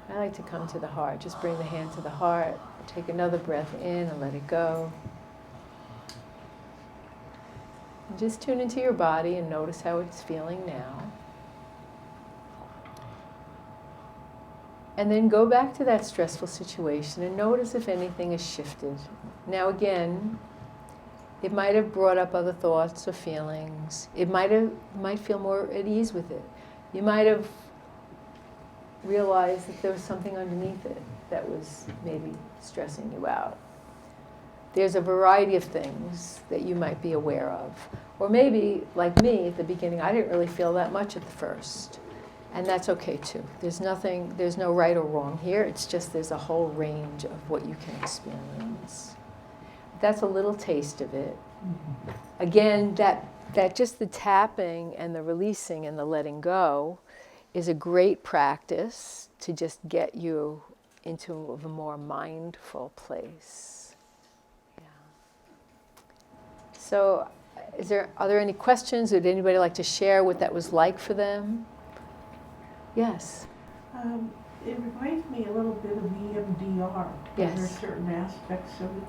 I like to come to the heart. Just bring the hand to the heart. Take another breath in and let it go. And just tune into your body and notice how it's feeling now. And then go back to that stressful situation and notice if anything has shifted. Now again, it might have brought up other thoughts or feelings. It might feel more at ease with it. You might have realized that there was something underneath it that was maybe stressing you out. There's a variety of things that you might be aware of. Or maybe, like me at the beginning, I didn't really feel that much at the first. And that's okay too. There's no right or wrong here. It's just there's a whole range of what you can experience. That's a little taste of it. Again, that just the tapping and the releasing and the letting go is a great practice to just get you into a more mindful place. Yeah. So, are there any questions? Would anybody like to share what that was like for them? Yes. It reminds me a little bit of EMDR. Yes. There are certain aspects of it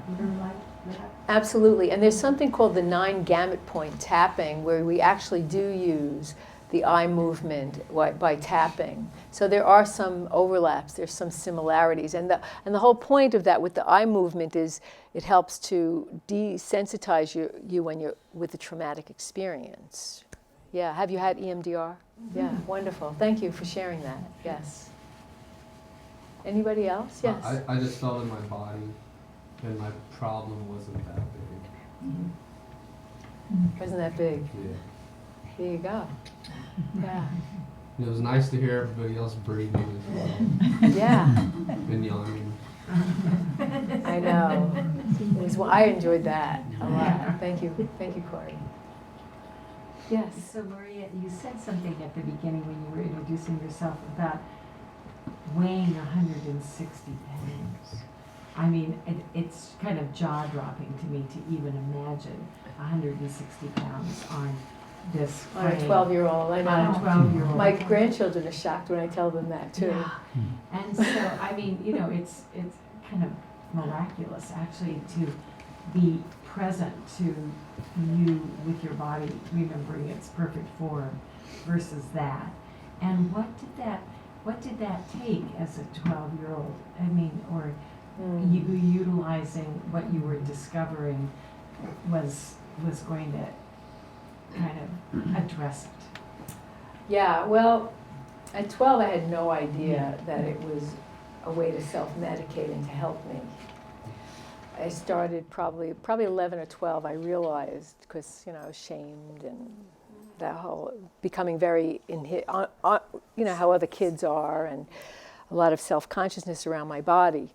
that are like that. Absolutely. And there's something called the 9 gamut point tapping, where we actually do use the eye movement by tapping. So there are some overlaps, there's some similarities. And the whole point of that with the eye movement is it helps to desensitize you when you're with a traumatic experience. Yeah, have you had EMDR? Mm-hmm. Yeah, wonderful. Thank you for sharing that. Yes. Anybody else? Yes. I just felt in my body, and my problem wasn't that big. Mm-hmm. Wasn't that big? Yeah. There you go. Yeah. And it was nice to hear everybody else breathing as well. Yeah. And yawning. I know. I enjoyed that a lot. Thank you, Corey. Yes. So Maria, you said something at the beginning when you were introducing yourself about weighing 160 pounds. I mean, it's kind of jaw-dropping to me to even imagine 160 pounds on this On a frame. 12-year-old, I know. On a 12-year-old. My grandchildren are shocked when I tell them that too. Yeah. And so, I mean, it's kind of miraculous actually to be present to you with your body remembering its perfect form versus that. And what did that take as a 12-year-old? I mean, or you utilizing what you were discovering was going to kind of address it. Yeah, well, at 12 I had no idea that it was a way to self-medicate and to help me. I started probably 11 or 12, I realized, because, you know, I was shamed and that whole becoming very, you know, how other kids are, and a lot of self-consciousness around my body.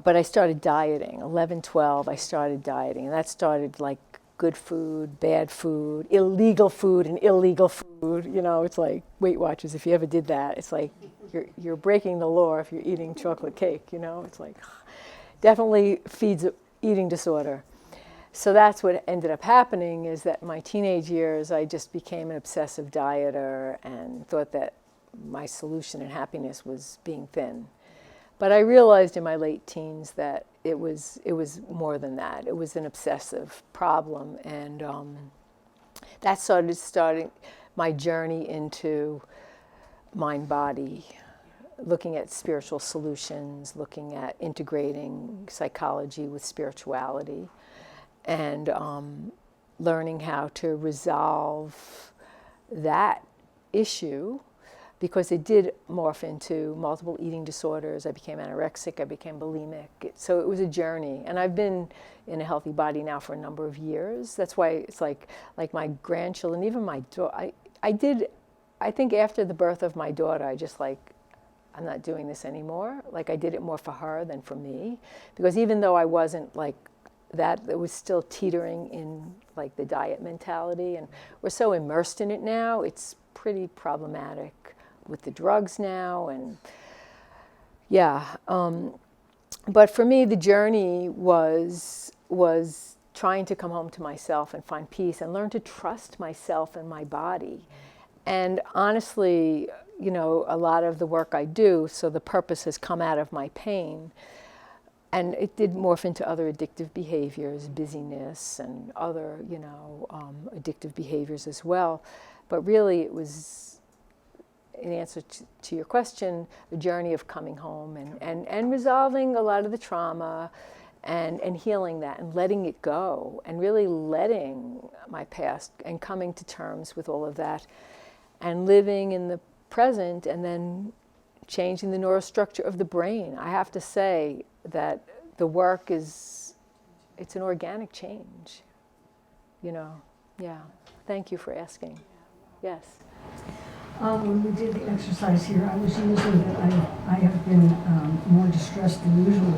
But I started dieting, 11, 12, I started dieting, and that started like good food, bad food, illegal food, and illegal food. You know, it's like Weight Watchers, if you ever did that, it's like you're breaking the law if you're eating chocolate cake, you know? It's like, definitely feeds eating disorder. So that's what ended up happening, is that in my teenage years, I just became an obsessive dieter and thought that my solution in happiness was being thin. But I realized in my late teens that it was more than that. It was an obsessive problem, and that started my journey into mind-body, looking at spiritual solutions, looking at integrating psychology with spirituality, and learning how to resolve that issue, because it did morph into multiple eating disorders. I became anorexic, I became bulimic. So it was a journey. And I've been in a healthy body now for a number of years. That's why it's like my grandchildren, even my daughter, I think after the birth of my daughter, I just like, I'm not doing this anymore. Like, I did it more for her than for me. Because even though I wasn't like that, it was still teetering in like the diet mentality. And we're so immersed in it now, it's pretty problematic with the drugs now. And yeah, but for me, the journey was trying to come home to myself and find peace and learn to trust myself and my body. And honestly, you know, a lot of the work I do, so the purpose has come out of my pain. And it did morph into other addictive behaviors, busyness, and other, you know, addictive behaviors as well. But really, it was, in answer to your question, the journey of coming home and resolving a lot of the trauma and healing that and letting it go and really letting my past and coming to terms with all of that and living in the present and then changing the neurostructure of the brain. I have to say that the work it's an organic change, you know. Yeah. Thank you for asking. Yes. When we did the exercise here, I was using that I have been more distressed than usual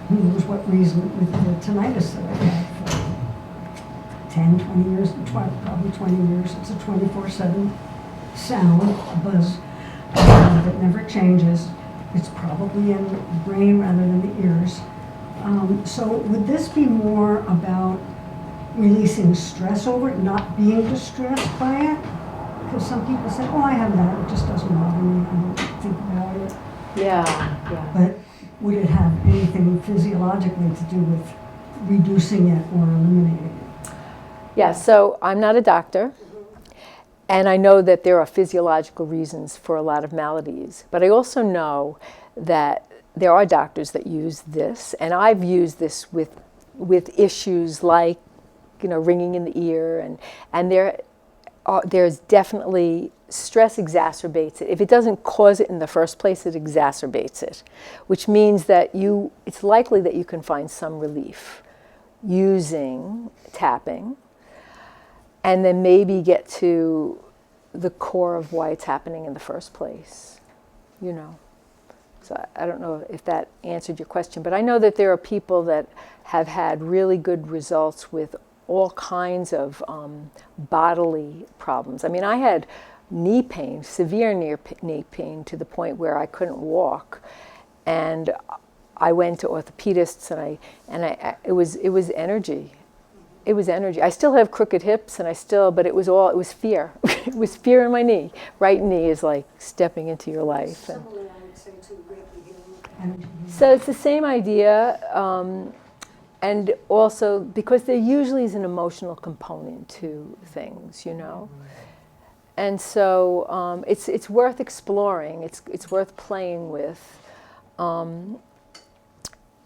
who knows what reason with the tinnitus that I had for 10, 20 years, probably 20 years. It's a 24/7 sound, a buzz that never changes. It's probably in the brain rather than the ears. So would this be more about releasing stress over it, not being distressed by it? Because some people say, oh, I have that, it just doesn't bother me, I don't think about it. Yeah. But would it have anything physiologically to do with reducing it or eliminating it? Yeah, so I'm not a doctor, and I know that there are physiological reasons for a lot of maladies, but I also know that there are doctors that use this, and I've used this with issues like, you know, ringing in the ear, and there's definitely stress exacerbates it. If it doesn't cause it in the first place, it exacerbates it, which means that it's likely that you can find some relief using tapping, and then maybe get to the core of why it's happening in the first place, you know. So I don't know if that answered your question, but I know that there are people that have had really good results with all kinds of bodily problems. I mean, I had knee pain, severe knee pain, to the point where I couldn't walk, and I went to orthopedists, and it was energy. It was energy. I still have crooked hips, but it was fear. It was fear in my knee. Right knee is like stepping into your life. Similarly, I would say to energy. So it's the same idea. and also because there usually is an emotional component to things, you know. And so it's worth exploring. It's worth playing with.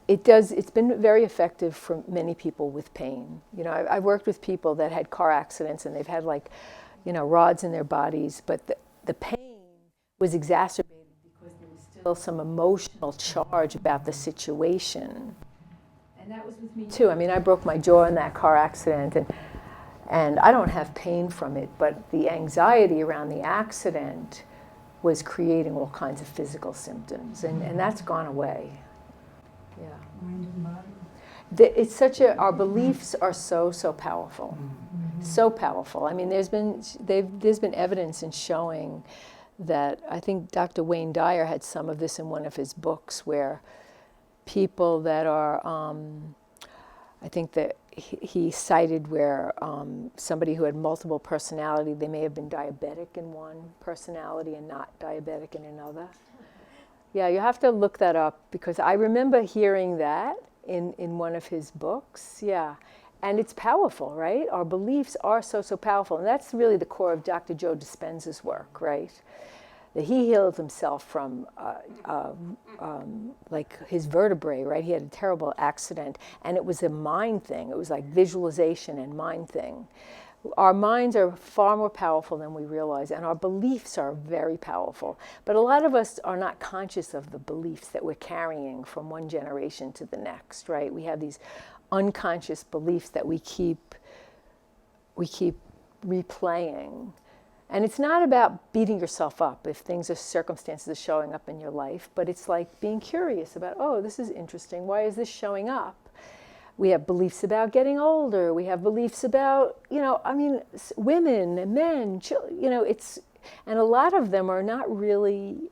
It's been very effective for many people with pain. You know, I've worked with people that had car accidents and they've had like, you know, rods in their bodies, but the pain was exacerbated because there was still some emotional charge about the situation. And that was with me too. I mean, I broke my jaw in that car accident, and I don't have pain from it, but the anxiety around the accident was creating all kinds of physical symptoms, and that's gone away. Yeah. Mind and body. It's our beliefs are so powerful, so powerful. I mean, there's been evidence in showing that, I think Dr. Wayne Dyer had some of this in one of his books, where people that are, I think that he cited where somebody who had multiple personality, they may have been diabetic in one personality and not diabetic in another. Yeah, you have to look that up, because I remember hearing that in one of his books. Yeah, and it's powerful, right? Our beliefs are so powerful, and that's really the core of Dr. Joe Dispenza's work, right? That he healed himself from like his vertebrae, right? He had a terrible accident, and it was a mind thing. It was like visualization and mind thing. Our minds are far more powerful than we realize, and our beliefs are very powerful. But a lot of us are not conscious of the beliefs that we're carrying from one generation to the next, right? We have these unconscious beliefs that we keep replaying. And it's not about beating yourself up if circumstances are showing up in your life, but it's like being curious about, oh, this is interesting. Why is this showing up? We have beliefs about getting older. We have beliefs about, you know, I mean, women and men, you know, and a lot of them are not really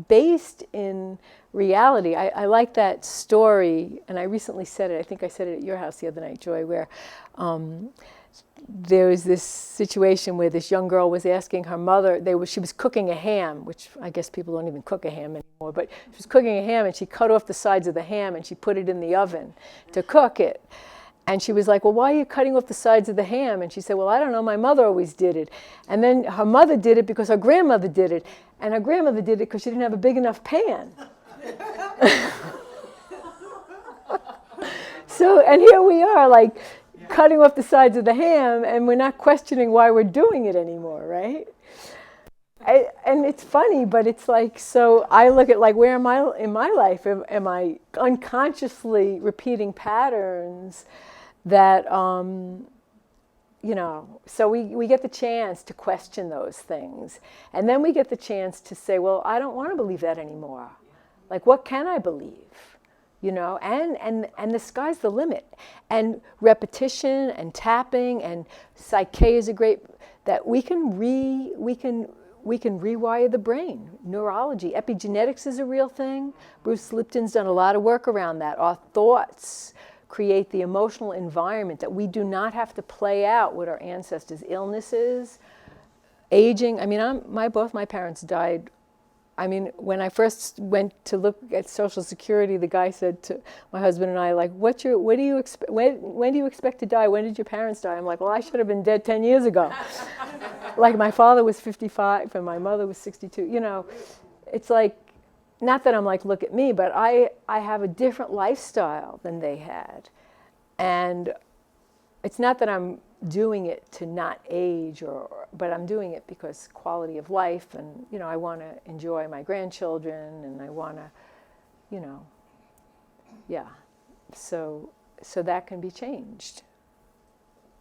based in reality. I like that story, and I recently said it, I think I said it at your house the other night, Joy, where there was this situation where this young girl was asking her mother, she was cooking a ham, which I guess people don't even cook a ham anymore, but she was cooking a ham, and she cut off the sides of the ham and she put it in the oven to cook it. And she was like, well, why are you cutting off the sides of the ham? And she said, well, I don't know, my mother always did it. And then her mother did it because her grandmother did it. And her grandmother did it because she didn't have a big enough pan. So, and here we are, like, cutting off the sides of the ham, and we're not questioning why we're doing it anymore, right? And it's funny, but it's like, so I look at, like, where am I in my life? Am I unconsciously repeating patterns that, you know, so we get the chance to question those things. And then we get the chance to say, well, I don't want to believe that anymore. Like, what can I believe? You know, and the sky's the limit. And repetition and tapping and Psyche is a great, that we can rewire the brain. Neurology, epigenetics is a real thing. Bruce Lipton's done a lot of work around that. Our thoughts create the emotional environment that we do not have to play out with our ancestors' illnesses, aging. I mean, both my parents died. I mean, when I first went to look at Social Security, the guy said to my husband and I, like, when do you expect to die? When did your parents die? I'm like, well, I should have been dead 10 years ago. Like, my father was 55 and my mother was 62. You know, it's like, not that I'm like, look at me, but I have a different lifestyle than they had. And it's not that I'm doing it to not age, but I'm doing it because quality of life, and, you know, I want to enjoy my grandchildren, and I want to, you know, yeah. So that can be changed.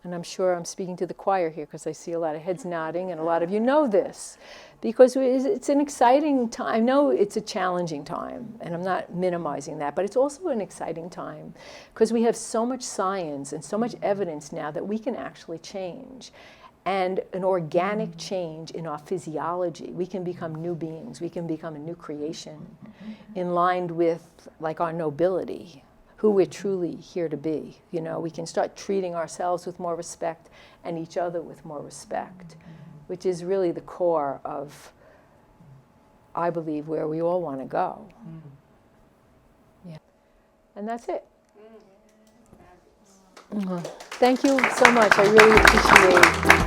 And I'm sure I'm speaking to the choir here because I see a lot of heads nodding, and a lot of you know this, because it's an exciting time. I know it's a challenging time, and I'm not minimizing that, but it's also an exciting time because we have so much science and so much evidence now that we can actually change. And an organic change in our physiology. We can become new beings. We can become a new creation in line with, like, our nobility, who we're truly here to be. You know, we can start treating ourselves with more respect and each other with more respect, which is really the core of, I believe, where we all want to go. Yeah. And that's it. Thank you so much. I really appreciate